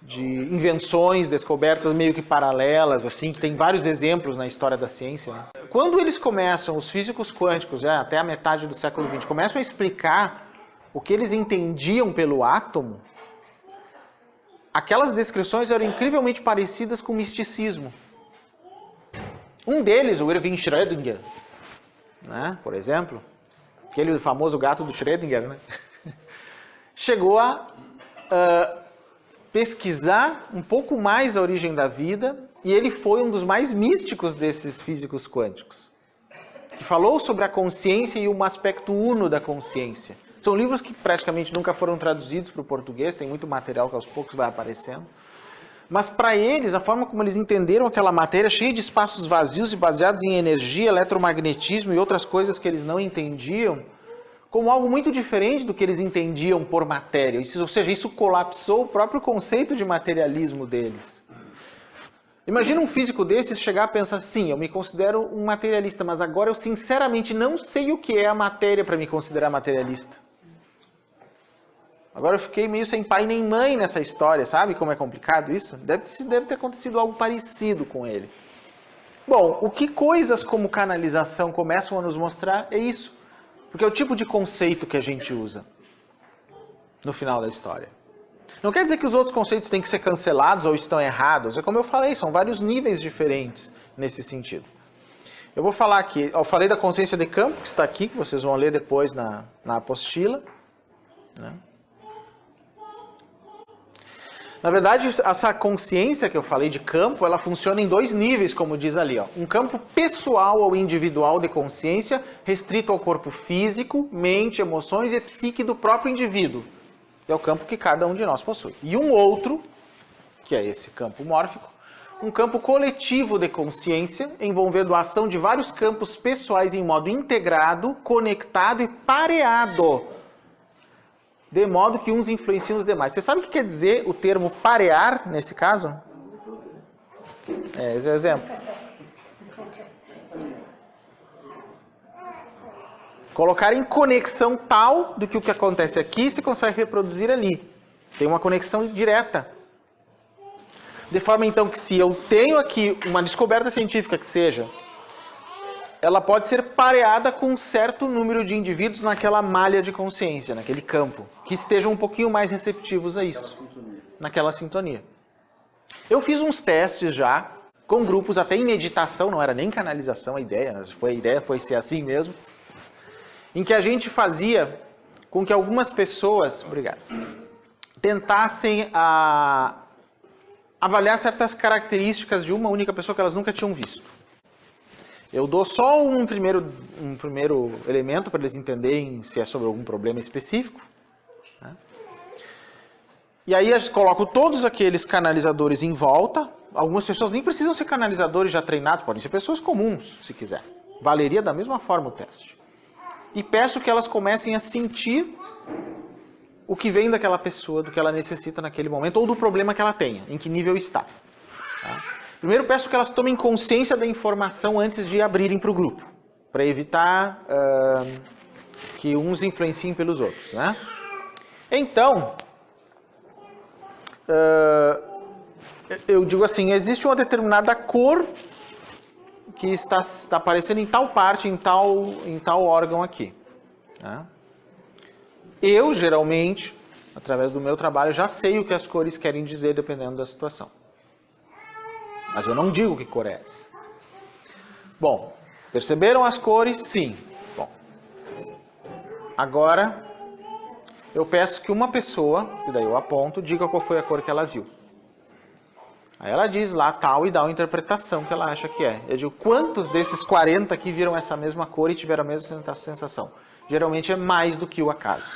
De invenções, descobertas meio que paralelas, assim, que tem vários exemplos na história da ciência. Né? Quando eles começam, os físicos quânticos, já até a metade do século XX, começam a explicar o que eles entendiam pelo átomo, aquelas descrições eram incrivelmente parecidas com o misticismo. Um deles, o Erwin Schrödinger, né, por exemplo, aquele famoso gato do Schrödinger, né, chegou a pesquisar um pouco mais a origem da vida, e ele foi um dos mais místicos desses físicos quânticos, que falou sobre a consciência e um aspecto uno da consciência. São livros que praticamente nunca foram traduzidos para o português, tem muito material que aos poucos vai aparecendo. Mas para eles, a forma como eles entenderam aquela matéria cheia de espaços vazios e baseados em energia, eletromagnetismo e outras coisas que eles não entendiam, como algo muito diferente do que eles entendiam por matéria. Ou seja, isso colapsou o próprio conceito de materialismo deles. Imagina um físico desses chegar a pensar, sim, eu me considero um materialista, mas agora eu sinceramente não sei o que é a matéria para me considerar materialista. Agora eu fiquei meio sem pai nem mãe nessa história, sabe como é complicado isso? Deve ter acontecido algo parecido com ele. Bom, o que coisas como canalização começam a nos mostrar é isso. Porque é o tipo de conceito que a gente usa no final da história. Não quer dizer que os outros conceitos têm que ser cancelados ou estão errados. É como eu falei, são vários níveis diferentes nesse sentido. Eu vou falar aqui, eu falei da consciência de campo, que está aqui, que vocês vão ler depois na apostila, né? Na verdade, essa consciência que eu falei de campo, ela funciona em dois níveis, como diz ali. Ó. Um campo pessoal ou individual de consciência, restrito ao corpo físico, mente, emoções e psique do próprio indivíduo. É o campo que cada um de nós possui. E um outro, que é esse campo mórfico, um campo coletivo de consciência, envolvendo a ação de vários campos pessoais em modo integrado, conectado e pareado, de modo que uns influenciam os demais. Você sabe o que quer dizer o termo parear, nesse caso? Esse é o exemplo. Colocar em conexão tal do que o que acontece aqui se consegue reproduzir ali. Tem uma conexão direta. De forma, então, que se eu tenho aqui uma descoberta científica que seja, ela pode ser pareada com um certo número de indivíduos naquela malha de consciência, naquele campo, que estejam um pouquinho mais receptivos a isso, naquela sintonia. Eu fiz uns testes já, com grupos até em meditação, não era nem canalização a ideia foi ser assim mesmo, em que a gente fazia com que algumas pessoas, tentassem avaliar certas características de uma única pessoa que elas nunca tinham visto. Eu dou só um primeiro elemento para eles entenderem se é sobre algum problema específico, né? E aí eu coloco todos aqueles canalizadores em volta. Algumas pessoas nem precisam ser canalizadores já treinados, podem ser pessoas comuns, se quiser. Valeria da mesma forma o teste. E peço que elas comecem a sentir o que vem daquela pessoa, do que ela necessita naquele momento, ou do problema que ela tenha, em que nível está. Tá? Primeiro peço que elas tomem consciência da informação antes de abrirem para o grupo, para evitar que uns influenciem pelos outros, né? Então, eu digo assim, existe uma determinada cor que está aparecendo em tal parte, em tal órgão aqui, né? Eu, geralmente, através do meu trabalho, já sei o que as cores querem dizer dependendo da situação. Mas eu não digo que cor é essa. Bom, perceberam as cores? Sim. Bom, agora eu peço que uma pessoa, que daí eu aponto, diga qual foi a cor que ela viu. Aí ela diz lá tal e dá uma interpretação que ela acha que é. Eu digo, quantos desses 40 aqui viram essa mesma cor e tiveram a mesma sensação? Geralmente é mais do que o acaso.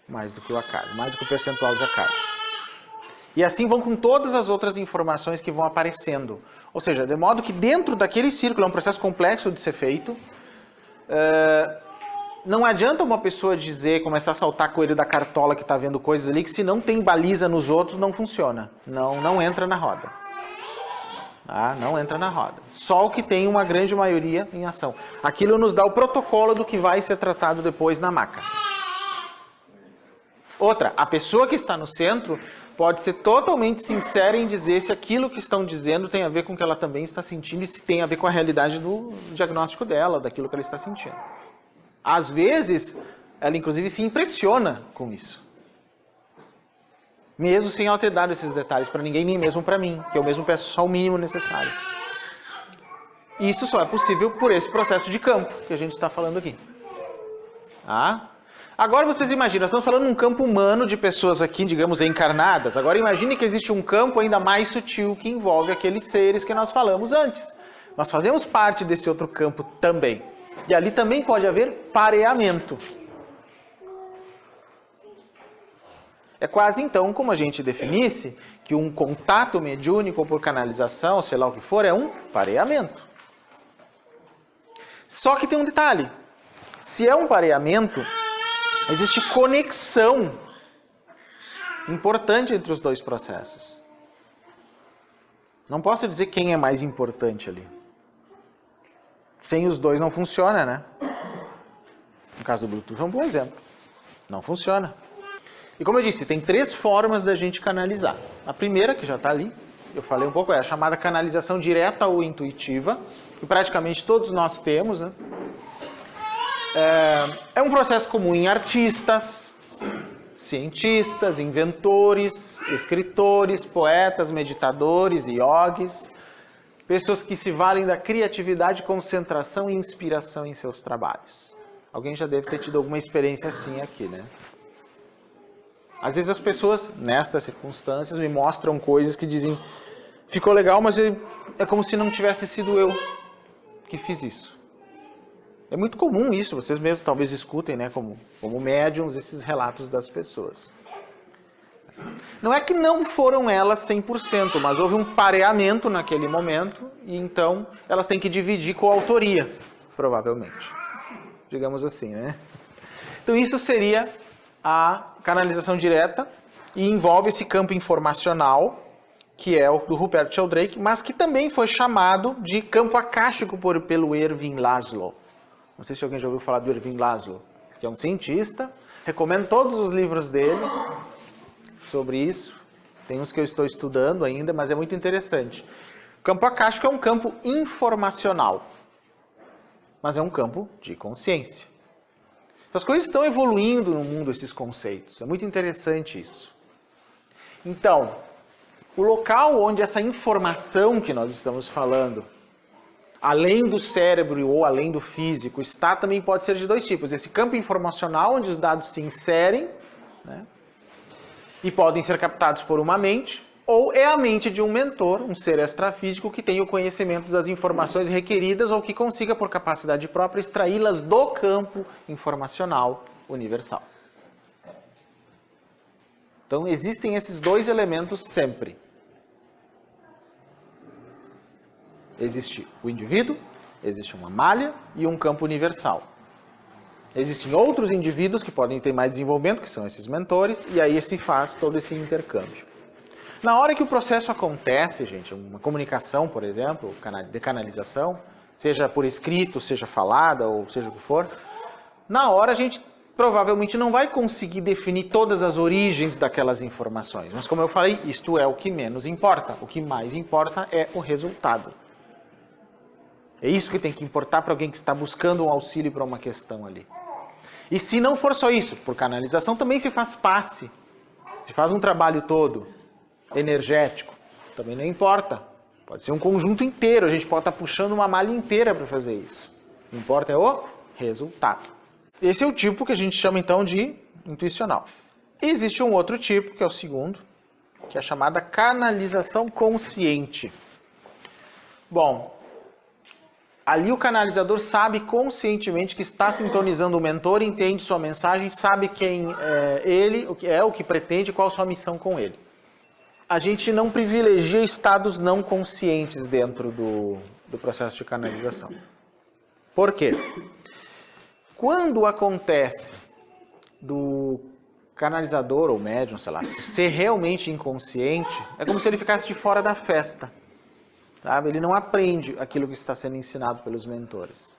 Mais do que o acaso, mais do que o percentual de acaso. E assim vão com todas as outras informações que vão aparecendo. Ou seja, de modo que dentro daquele círculo, é um processo complexo de ser feito, não adianta uma pessoa começar a saltar coelho da cartola que está vendo coisas ali, que se não tem baliza nos outros, não funciona. Não entra na roda. Tá? Não entra na roda. Só o que tem uma grande maioria em ação. Aquilo nos dá o protocolo do que vai ser tratado depois na maca. Outra, a pessoa que está no centro pode ser totalmente sincera em dizer se aquilo que estão dizendo tem a ver com o que ela também está sentindo e se tem a ver com a realidade do diagnóstico dela, daquilo que ela está sentindo. Às vezes, ela inclusive se impressiona com isso. Mesmo sem ela ter dado esses detalhes para ninguém, nem mesmo para mim, que eu mesmo peço só o mínimo necessário. Isso só é possível por esse processo de campo que a gente está falando aqui. Tá? Agora vocês imaginam, nós estamos falando de um campo humano de pessoas aqui, digamos, encarnadas. Agora imagine que existe um campo ainda mais sutil que envolve aqueles seres que nós falamos antes. Nós fazemos parte desse outro campo também. E ali também pode haver pareamento. É quase então como a gente definisse que um contato mediúnico por canalização, sei lá o que for, é um pareamento. Só que tem um detalhe. Se é um pareamento, existe conexão importante entre os dois processos. Não posso dizer quem é mais importante ali. Sem os dois não funciona, né? No caso do Bluetooth é um bom exemplo. Não funciona. E como eu disse, tem 3 formas da gente canalizar. A primeira, que já está ali, eu falei um pouco, é a chamada canalização direta ou intuitiva, que praticamente todos nós temos, né? É um processo comum em artistas, cientistas, inventores, escritores, poetas, meditadores, yogis, pessoas que se valem da criatividade, concentração e inspiração em seus trabalhos. Alguém já deve ter tido alguma experiência assim aqui, né? Às vezes as pessoas, nestas circunstâncias, me mostram coisas que dizem, ficou legal, mas é como se não tivesse sido eu que fiz isso. É muito comum isso, vocês mesmos talvez escutem, né, como médiums, esses relatos das pessoas. Não é que não foram elas 100%, mas houve um pareamento naquele momento, e então elas têm que dividir com a autoria, provavelmente. Digamos assim, né? Então isso seria a canalização direta, e envolve esse campo informacional, que é o do Rupert Sheldrake, mas que também foi chamado de campo acástico pelo Ervin Laszlo. Não sei se alguém já ouviu falar do Ervin Laszlo, que é um cientista. Recomendo todos os livros dele sobre isso. Tem uns que eu estou estudando ainda, mas é muito interessante. O campo acástico é um campo informacional, mas é um campo de consciência. As coisas estão evoluindo no mundo, esses conceitos. É muito interessante isso. Então, o local onde essa informação que nós estamos falando, além do cérebro ou além do físico, está, também pode ser de 2 tipos. Esse campo informacional, onde os dados se inserem, né, e podem ser captados por uma mente, ou é a mente de um mentor, um ser extrafísico, que tem o conhecimento das informações requeridas ou que consiga, por capacidade própria, extraí-las do campo informacional universal. Então, existem esses 2 elementos sempre. Existe o indivíduo, existe uma malha e um campo universal. Existem outros indivíduos que podem ter mais desenvolvimento, que são esses mentores, e aí se faz todo esse intercâmbio. Na hora que o processo acontece, gente, uma comunicação, por exemplo, de canalização, seja por escrito, seja falada, ou seja o que for, na hora a gente provavelmente não vai conseguir definir todas as origens daquelas informações. Mas como eu falei, isto é o que menos importa. O que mais importa é o resultado. É isso que tem que importar para alguém que está buscando um auxílio para uma questão ali. E se não for só isso, por canalização também se faz passe, se faz um trabalho todo energético, também não importa. Pode ser um conjunto inteiro, a gente pode estar puxando uma malha inteira para fazer isso. O que importa é o resultado. Esse é o tipo que a gente chama então de intuicional. E existe um outro tipo, que é o segundo, que é a chamada canalização consciente. Bom, ali o canalizador sabe conscientemente que está sintonizando o mentor, entende sua mensagem, sabe quem é ele, o que pretende, qual a sua missão com ele. A gente não privilegia estados não conscientes dentro do processo de canalização. Por quê? Quando acontece do canalizador ou médium, sei lá, ser realmente inconsciente, é como se ele ficasse de fora da festa. sabe? Ele não aprende aquilo que está sendo ensinado pelos mentores.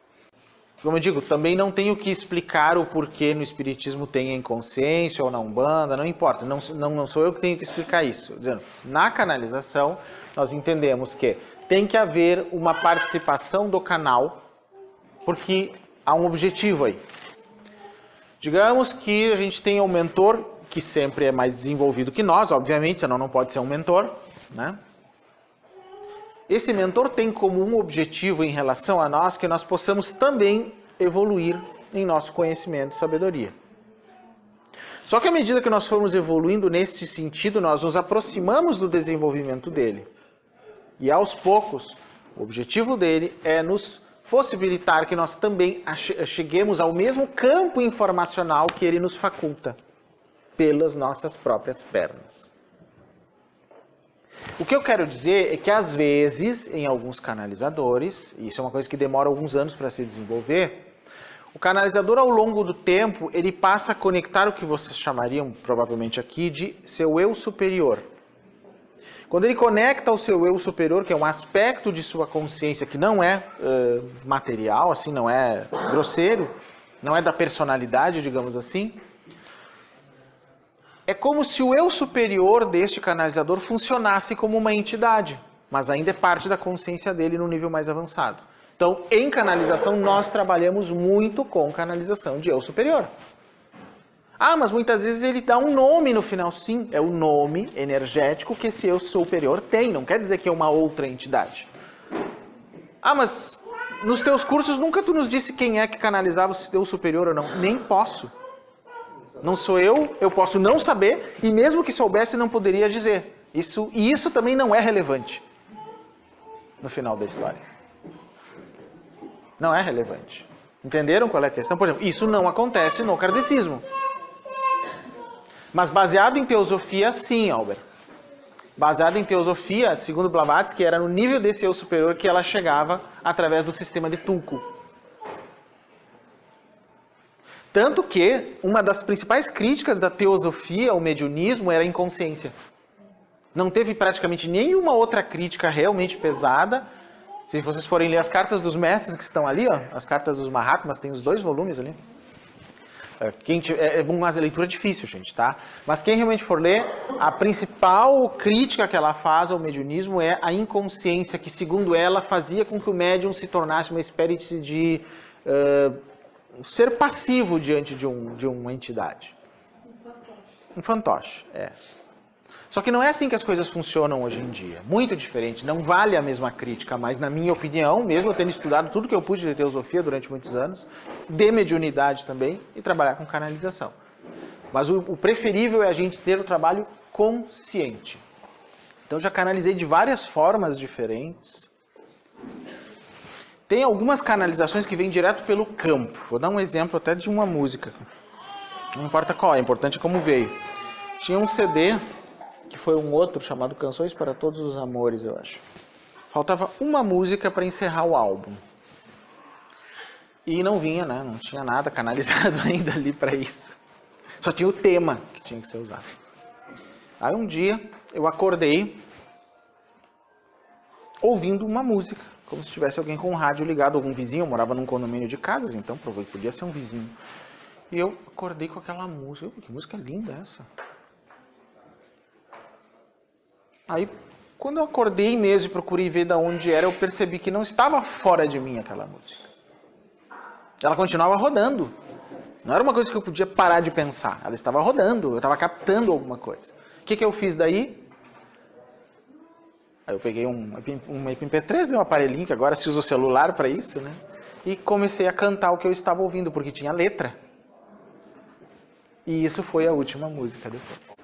Como eu digo, também não tenho que explicar o porquê no Espiritismo tem a inconsciência ou na Umbanda, não importa, não sou eu que tenho que explicar isso. Dizendo, na canalização, nós entendemos que tem que haver uma participação do canal, porque há um objetivo aí. Digamos que a gente tenha um mentor, que sempre é mais desenvolvido que nós, obviamente, senão não pode ser um mentor, né? Esse mentor tem como um objetivo em relação a nós que nós possamos também evoluir em nosso conhecimento e sabedoria. Só que à medida que nós formos evoluindo nesse sentido, nós nos aproximamos do desenvolvimento dele. E aos poucos, o objetivo dele é nos possibilitar que nós também cheguemos ao mesmo campo informacional que ele nos faculta, pelas nossas próprias pernas. O que eu quero dizer é que, às vezes, em alguns canalizadores, e isso é uma coisa que demora alguns anos para se desenvolver, o canalizador, ao longo do tempo, ele passa a conectar o que vocês chamariam, provavelmente aqui, de seu eu superior. Quando ele conecta ao seu eu superior, que é um aspecto de sua consciência que não é material, assim, não é grosseiro, não é da personalidade, digamos assim, é como se o eu superior deste canalizador funcionasse como uma entidade, mas ainda é parte da consciência dele no nível mais avançado. Então, em canalização, nós trabalhamos muito com canalização de eu superior. Ah, mas muitas vezes ele dá um nome no final. Sim, é o nome energético que esse eu superior tem, não quer dizer que é uma outra entidade. Ah, mas nos teus cursos nunca tu nos disse quem é que canalizava o eu superior ou não. Nem posso. Não sou eu posso não saber, e mesmo que soubesse, não poderia dizer. Isso também não é relevante no final da história. Não é relevante. Entenderam qual é a questão? Por exemplo, isso não acontece no kardecismo. Mas baseado em teosofia, sim, Albert. Baseado em teosofia, segundo Blavatsky, era no nível desse eu superior que ela chegava através do sistema de Tulku. Tanto que uma das principais críticas da teosofia ao mediunismo era a inconsciência. Não teve praticamente nenhuma outra crítica realmente pesada. Se vocês forem ler as cartas dos mestres que estão ali, ó, as cartas dos Mahatmas, tem os 2 volumes ali. É uma leitura difícil, gente, tá? Mas quem realmente for ler, a principal crítica que ela faz ao mediunismo é a inconsciência, que segundo ela fazia com que o médium se tornasse uma espécie de ser passivo diante de uma entidade. Um fantoche, é. Só que não é assim que as coisas funcionam hoje em dia. Muito diferente. Não vale a mesma crítica, mas na minha opinião, mesmo eu tendo estudado tudo que eu pude de teosofia durante muitos anos, de mediunidade também, e trabalhar com canalização. Mas o preferível é a gente ter o trabalho consciente. Então já canalizei de várias formas diferentes. Tem algumas canalizações que vêm direto pelo campo. Vou dar um exemplo até de uma música. Não importa qual, é importante como veio. Tinha um CD, que foi um outro, chamado Canções para Todos os Amores, eu acho. Faltava uma música para encerrar o álbum. E não vinha, né? Não tinha nada canalizado ainda ali para isso. Só tinha o tema que tinha que ser usado. Aí um dia eu acordei ouvindo uma música, como se tivesse alguém com o rádio ligado, algum vizinho. Eu morava num condomínio de casas, então podia ser um vizinho. E eu acordei com aquela música. Que música linda essa! Aí, quando eu acordei mesmo e procurei ver de onde era, eu percebi que não estava fora de mim aquela música. Ela continuava rodando. Não era uma coisa que eu podia parar de pensar. Ela estava rodando, eu estava captando alguma coisa. O que eu fiz daí? Aí eu peguei um MP3, um aparelhinho, que agora se usa o celular para isso, né? E comecei a cantar o que eu estava ouvindo, porque tinha letra. E isso foi a última música depois.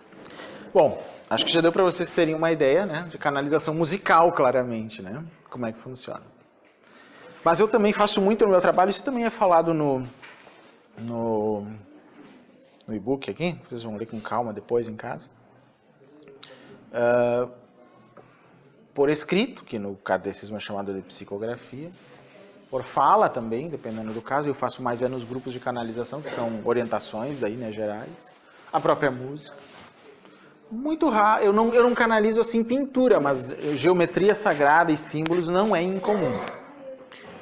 Bom, acho que já deu para vocês terem uma ideia, né? De canalização musical, claramente, né? Como é que funciona. Mas eu também faço muito no meu trabalho, isso também é falado no e-book aqui, vocês vão ler com calma depois em casa. Por escrito, que no kardecismo é chamado de psicografia, por fala também, dependendo do caso, eu faço mais nos grupos de canalização, que são orientações daí, né, gerais, a própria música. Muito raro. Eu não canalizo assim pintura, mas geometria sagrada e símbolos não é incomum.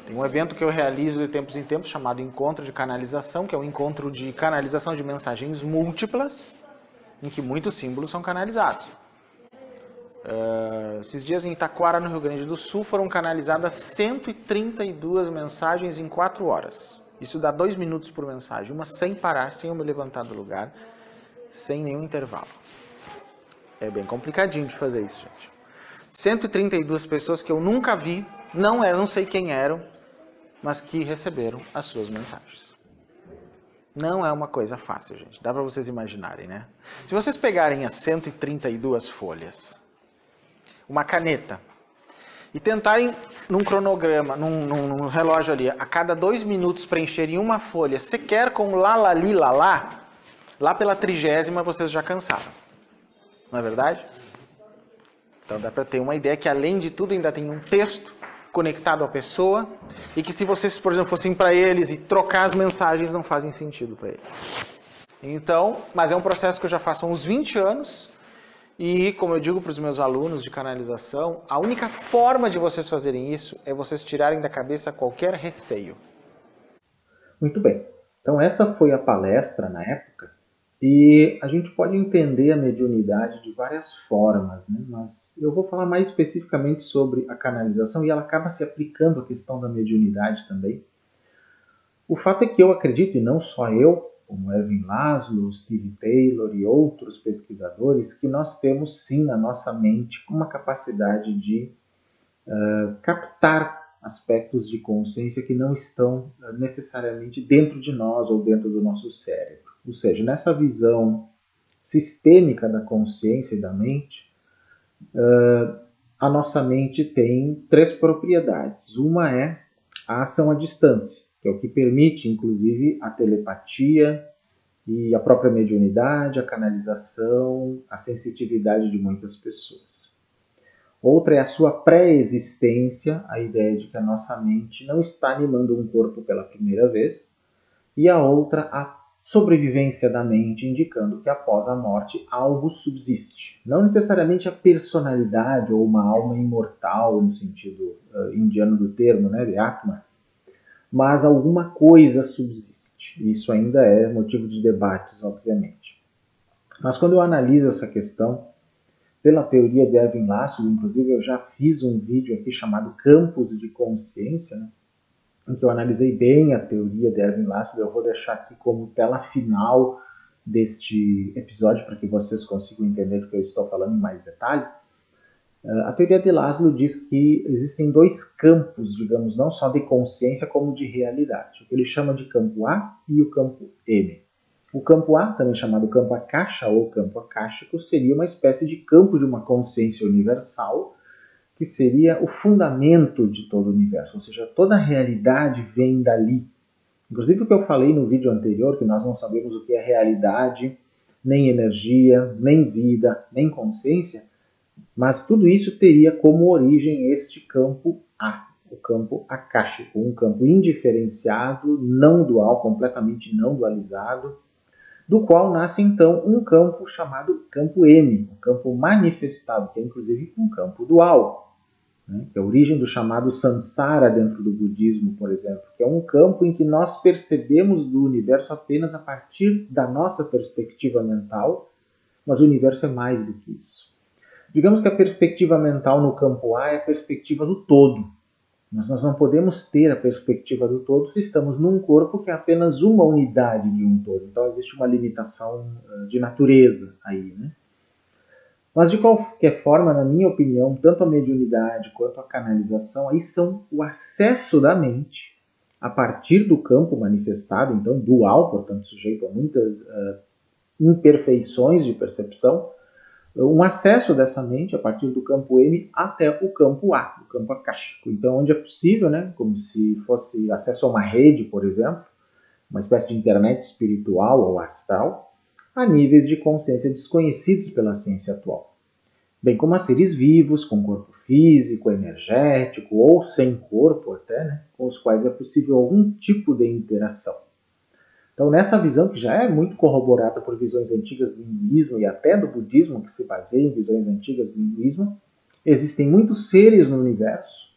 Tem um evento que eu realizo de tempos em tempos chamado Encontro de Canalização, que é um encontro de canalização de mensagens múltiplas, em que muitos símbolos são canalizados. Esses dias em Itaquara, no Rio Grande do Sul, foram canalizadas 132 mensagens em 4 horas. Isso dá 2 minutos por mensagem, uma sem parar, sem eu me levantar do lugar, sem nenhum intervalo. É bem complicadinho de fazer isso, gente. 132 pessoas que eu nunca vi, não sei quem eram, mas que receberam as suas mensagens. Não é uma coisa fácil, gente. Dá para vocês imaginarem, né? Se vocês pegarem as 132 folhas, uma caneta, e tentarem num cronograma, num relógio ali, a cada 2 minutos preencherem uma folha, sequer com lá pela 30ª vocês já cansaram. Não é verdade? Então dá para ter uma ideia que, além de tudo, ainda tem um texto conectado à pessoa, e que se vocês, por exemplo, fossem para eles e trocar as mensagens, não fazem sentido para eles. Então, mas é um processo que eu já faço há uns 20 anos, e como eu digo para os meus alunos de canalização, a única forma de vocês fazerem isso é vocês tirarem da cabeça qualquer receio. Muito bem. Então essa foi a palestra na época, e a gente pode entender a mediunidade de várias formas, né? Mas eu vou falar mais especificamente sobre a canalização, e ela acaba se aplicando à questão da mediunidade também. O fato é que eu acredito, e não só eu, como Erwin Laszlo, Steve Taylor e outros pesquisadores, que nós temos sim na nossa mente uma capacidade de captar aspectos de consciência que não estão necessariamente dentro de nós ou dentro do nosso cérebro. Ou seja, nessa visão sistêmica da consciência e da mente, a nossa mente tem 3 propriedades. Uma é a ação à distância, que é o que permite, inclusive, a telepatia e a própria mediunidade, a canalização, a sensitividade de muitas pessoas. Outra é a sua pré-existência, a ideia de que a nossa mente não está animando um corpo pela primeira vez. E a outra, a sobrevivência da mente, indicando que após a morte algo subsiste. Não necessariamente a personalidade ou uma alma imortal, no sentido indiano do termo, né, de Atma, mas alguma coisa subsiste. Isso ainda é motivo de debates, obviamente. Mas quando eu analiso essa questão, pela teoria de Erwin Laszlo, inclusive eu já fiz um vídeo aqui chamado Campos de Consciência, né, em que eu analisei bem a teoria de Erwin Laszlo. Eu vou deixar aqui como tela final deste episódio para que vocês consigam entender do que eu estou falando em mais detalhes. A teoria de Laszlo diz que existem 2 campos, digamos, não só de consciência como de realidade. O que ele chama de campo A e o campo M. O campo A, também chamado campo Akasha ou campo akáshico, seria uma espécie de campo de uma consciência universal, que seria o fundamento de todo o universo, ou seja, toda a realidade vem dali. Inclusive o que eu falei no vídeo anterior, que nós não sabemos o que é realidade, nem energia, nem vida, nem consciência, mas tudo isso teria como origem este campo A, o campo akáshico, um campo indiferenciado, não dual, completamente não dualizado, do qual nasce então um campo chamado campo M, um campo manifestado, que é inclusive um campo dual, né? Que é a origem do chamado samsara dentro do budismo, por exemplo, que é um campo em que nós percebemos do universo apenas a partir da nossa perspectiva mental, mas o universo é mais do que isso. Digamos que a perspectiva mental no campo A é a perspectiva do todo. Mas nós não podemos ter a perspectiva do todo se estamos num corpo que é apenas uma unidade de um todo. Então existe uma limitação de natureza aí, né? Mas de qualquer forma, na minha opinião, tanto a mediunidade quanto a canalização aí são o acesso da mente a partir do campo manifestado, então dual, portanto sujeito a muitas imperfeições de percepção, um acesso dessa mente a partir do campo M até o campo A, o campo akáshico. Então, onde é possível, né, como se fosse acesso a uma rede, por exemplo, uma espécie de internet espiritual ou astral, a níveis de consciência desconhecidos pela ciência atual. Bem como a seres vivos, com corpo físico, energético ou sem corpo até, né, com os quais é possível algum tipo de interação. Então, nessa visão, que já é muito corroborada por visões antigas do hinduísmo e até do budismo, que se baseia em visões antigas do hinduísmo, existem muitos seres no universo,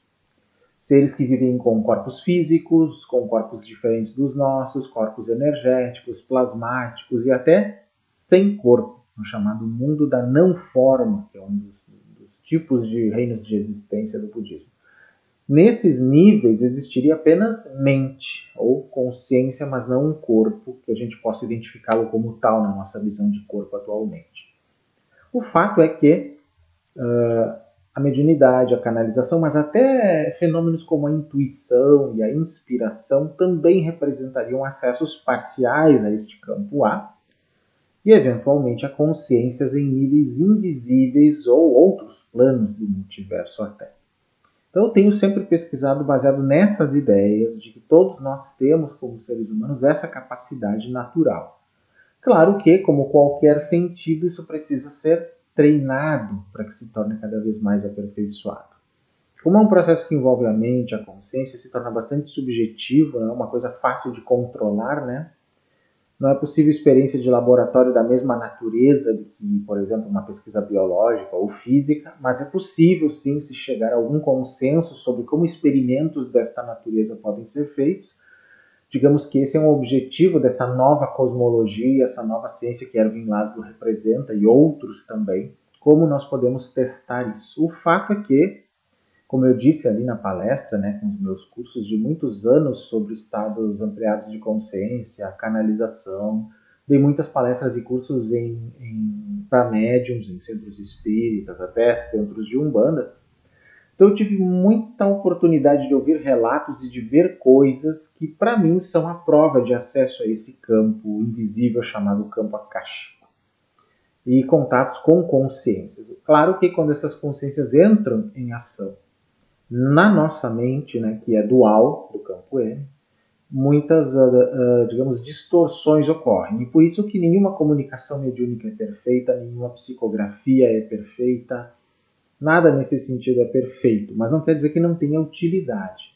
seres que vivem com corpos físicos, com corpos diferentes dos nossos, corpos energéticos, plasmáticos e até sem corpo, no chamado mundo da não-forma, que é um dos tipos de reinos de existência do budismo. Nesses níveis existiria apenas mente ou consciência, mas não um corpo que a gente possa identificá-lo como tal na nossa visão de corpo atualmente. O fato é que a mediunidade, a canalização, mas até fenômenos como a intuição e a inspiração também representariam acessos parciais a este campo A e, eventualmente, a consciências em níveis invisíveis ou outros planos do multiverso até. Então eu tenho sempre pesquisado baseado nessas ideias de que todos nós temos, como seres humanos, essa capacidade natural. Claro que, como qualquer sentido, isso precisa ser treinado para que se torne cada vez mais aperfeiçoado. Como é um processo que envolve a mente, a consciência, se torna bastante subjetivo, não é uma coisa fácil de controlar, né? Não é possível experiência de laboratório da mesma natureza do que, por exemplo, uma pesquisa biológica ou física, mas é possível sim se chegar a algum consenso sobre como experimentos desta natureza podem ser feitos. Digamos que esse é um objetivo dessa nova cosmologia, essa nova ciência que Erwin Laszlo representa e outros também, como nós podemos testar isso. O fato é que, como eu disse ali na palestra, né, com os meus cursos de muitos anos sobre estados ampliados de consciência, canalização, dei muitas palestras e cursos para médiums, em centros espíritas, até centros de Umbanda. Então eu tive muita oportunidade de ouvir relatos e de ver coisas que para mim são a prova de acesso a esse campo invisível chamado campo akáshico. E contatos com consciências. Claro que quando essas consciências entram em ação na nossa mente, né, que é dual, do campo M, muitas, digamos, distorções ocorrem. E por isso que nenhuma comunicação mediúnica é perfeita, nenhuma psicografia é perfeita, nada nesse sentido é perfeito, mas não quer dizer que não tenha utilidade.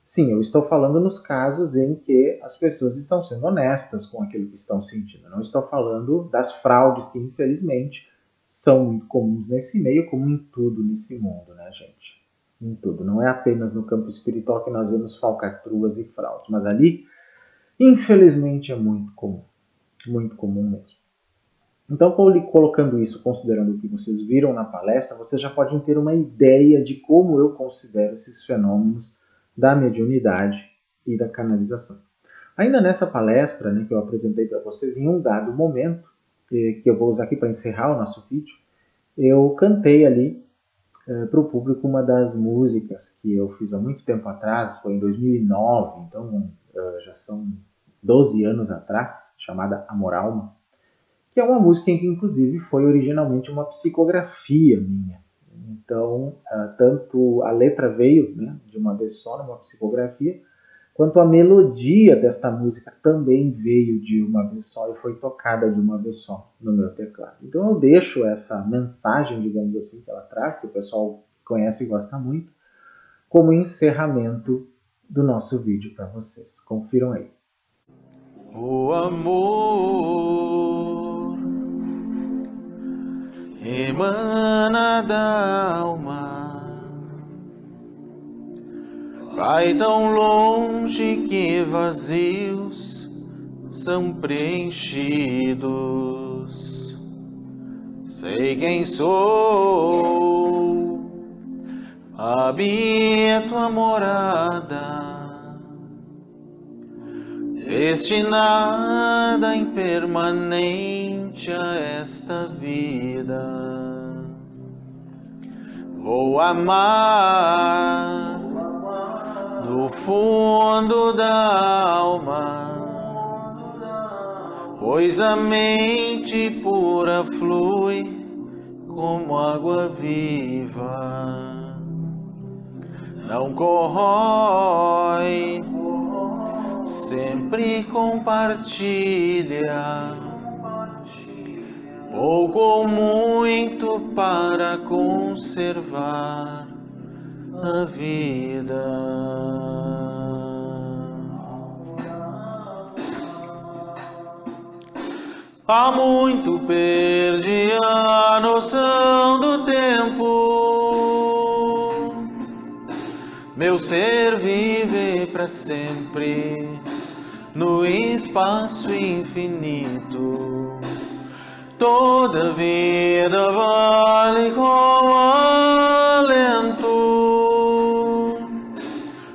Sim, eu estou falando nos casos em que as pessoas estão sendo honestas com aquilo que estão sentindo. Não estou falando das fraudes que, infelizmente, são muito comuns nesse meio, como em tudo nesse mundo, né, gente? Em tudo. Não é apenas no campo espiritual que nós vemos falcatruas e fraudes, mas ali, infelizmente, é muito comum mesmo. Então, colocando isso, considerando o que vocês viram na palestra, vocês já podem ter uma ideia de como eu considero esses fenômenos da mediunidade e da canalização. Ainda nessa palestra, né, que eu apresentei para vocês, em um dado momento, que eu vou usar aqui para encerrar o nosso vídeo, eu cantei ali para o público uma das músicas que eu fiz há muito tempo atrás, foi em 2009, então já são 12 anos atrás, chamada Amor Alma, que é uma música em que inclusive foi originalmente uma psicografia minha. Então, tanto a letra veio, né, de uma vez só, numa psicografia, quanto a melodia desta música também veio de uma vez só e foi tocada de uma vez só no meu teclado. Então eu deixo essa mensagem, digamos assim, que ela traz, que o pessoal conhece e gosta muito, como encerramento do nosso vídeo para vocês. Confiram aí. O amor emana da alma, vai tão longe que vazios são preenchidos. Sei quem sou, habito a morada destinada impermanente a esta vida. Vou amar do fundo da alma, pois a mente pura flui como água viva, não corrói, sempre compartilha, pouco ou muito para conservar a vida. Há muito perdi a noção do tempo. Meu ser vive para sempre no espaço infinito. Toda vida vale como alento,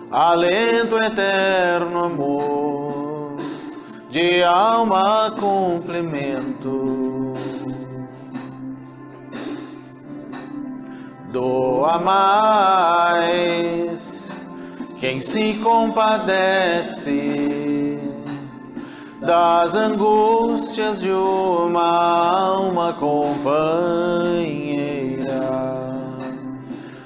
alento eterno amor, de alma complemento. Doa mais quem se compadece das angústias de uma alma companheira.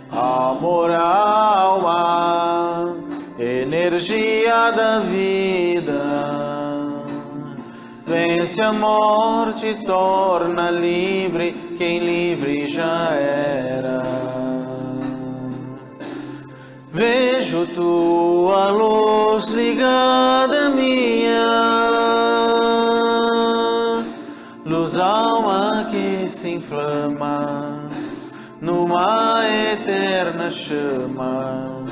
Amor, alma, energia da vida, vence a morte, torna livre quem livre já era. Vejo tua luz ligada minha, luz alma que se inflama numa eterna chama.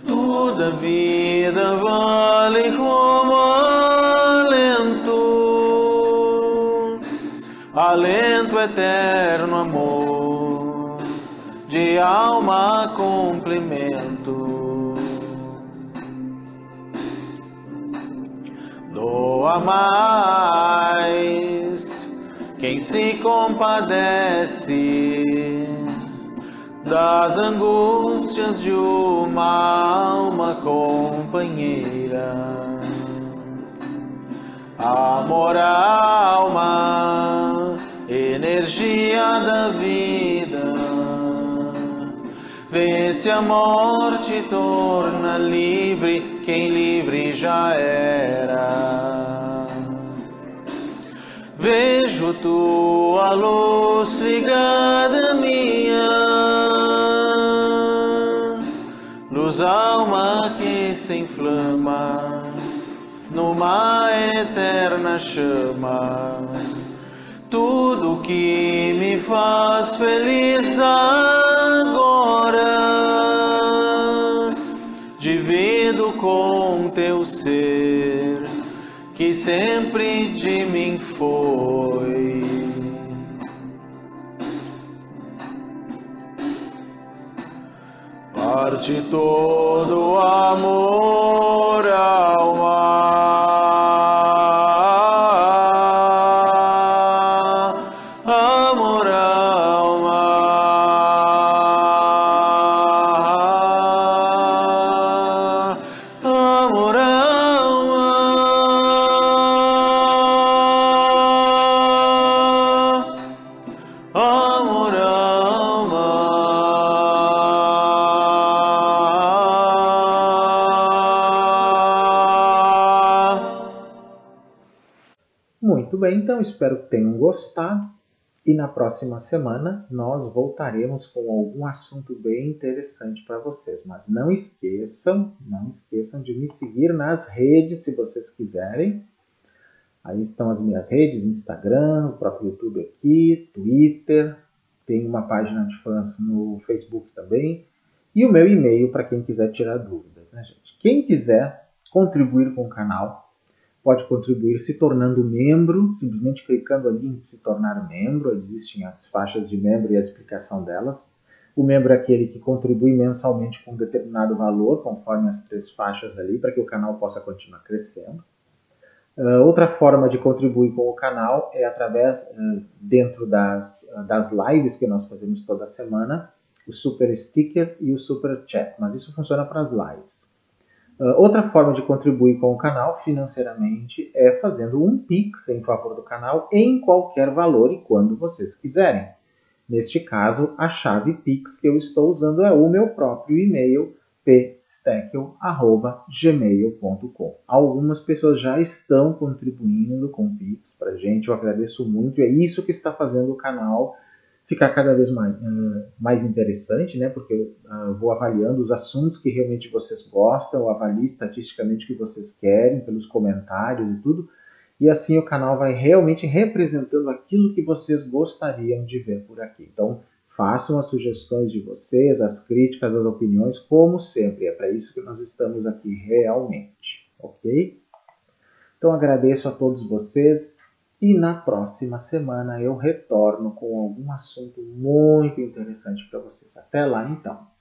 Toda vida vale como alento, alento eterno amor, de alma complemento. Doa mais quem se compadece das angústias de uma alma companheira. Amor, alma, energia da vida, vence a morte, torna livre quem livre já era. Vejo tua luz ligada minha, luz alma que se inflama numa eterna chama. Tudo que me faz feliz agora, divido com teu ser, que sempre de mim foi. Parte todo amor, alma, amor, alma, amor, alma, amor, alma. Muito bem, então espero que tenham gostado e na próxima semana nós voltaremos com algum assunto bem interessante para vocês. Mas não esqueçam de me seguir nas redes se vocês quiserem. Aí estão as minhas redes, Instagram, o próprio YouTube aqui, Twitter, tem uma página de fãs no Facebook também e o meu e-mail para quem quiser tirar dúvidas, né, gente? Quem quiser contribuir com o canal, pode contribuir se tornando membro, simplesmente clicando ali em se tornar membro. Existem as faixas de membro e a explicação delas. O membro é aquele que contribui mensalmente com um determinado valor, conforme as 3 faixas ali, para que o canal possa continuar crescendo. Outra forma de contribuir com o canal é através, dentro das lives que nós fazemos toda semana, o Super Sticker e o Super Chat, mas isso funciona para as lives. Outra forma de contribuir com o canal financeiramente é fazendo um Pix em favor do canal em qualquer valor e quando vocês quiserem. Neste caso, a chave Pix que eu estou usando é o meu próprio e-mail, psteckel@gmail.com. Algumas pessoas já estão contribuindo com Pix para a gente, eu agradeço muito, e é isso que está fazendo o canal ficar cada vez mais interessante, né? Porque eu vou avaliando os assuntos que realmente vocês gostam, eu avalio estatisticamente o que vocês querem, pelos comentários e tudo, E assim o canal vai realmente representando aquilo que vocês gostariam de ver por aqui. Então, façam as sugestões de vocês, as críticas, as opiniões, como sempre. É para isso que nós estamos aqui realmente, ok? Então, agradeço a todos vocês e na próxima semana eu retorno com algum assunto muito interessante para vocês. Até lá, então!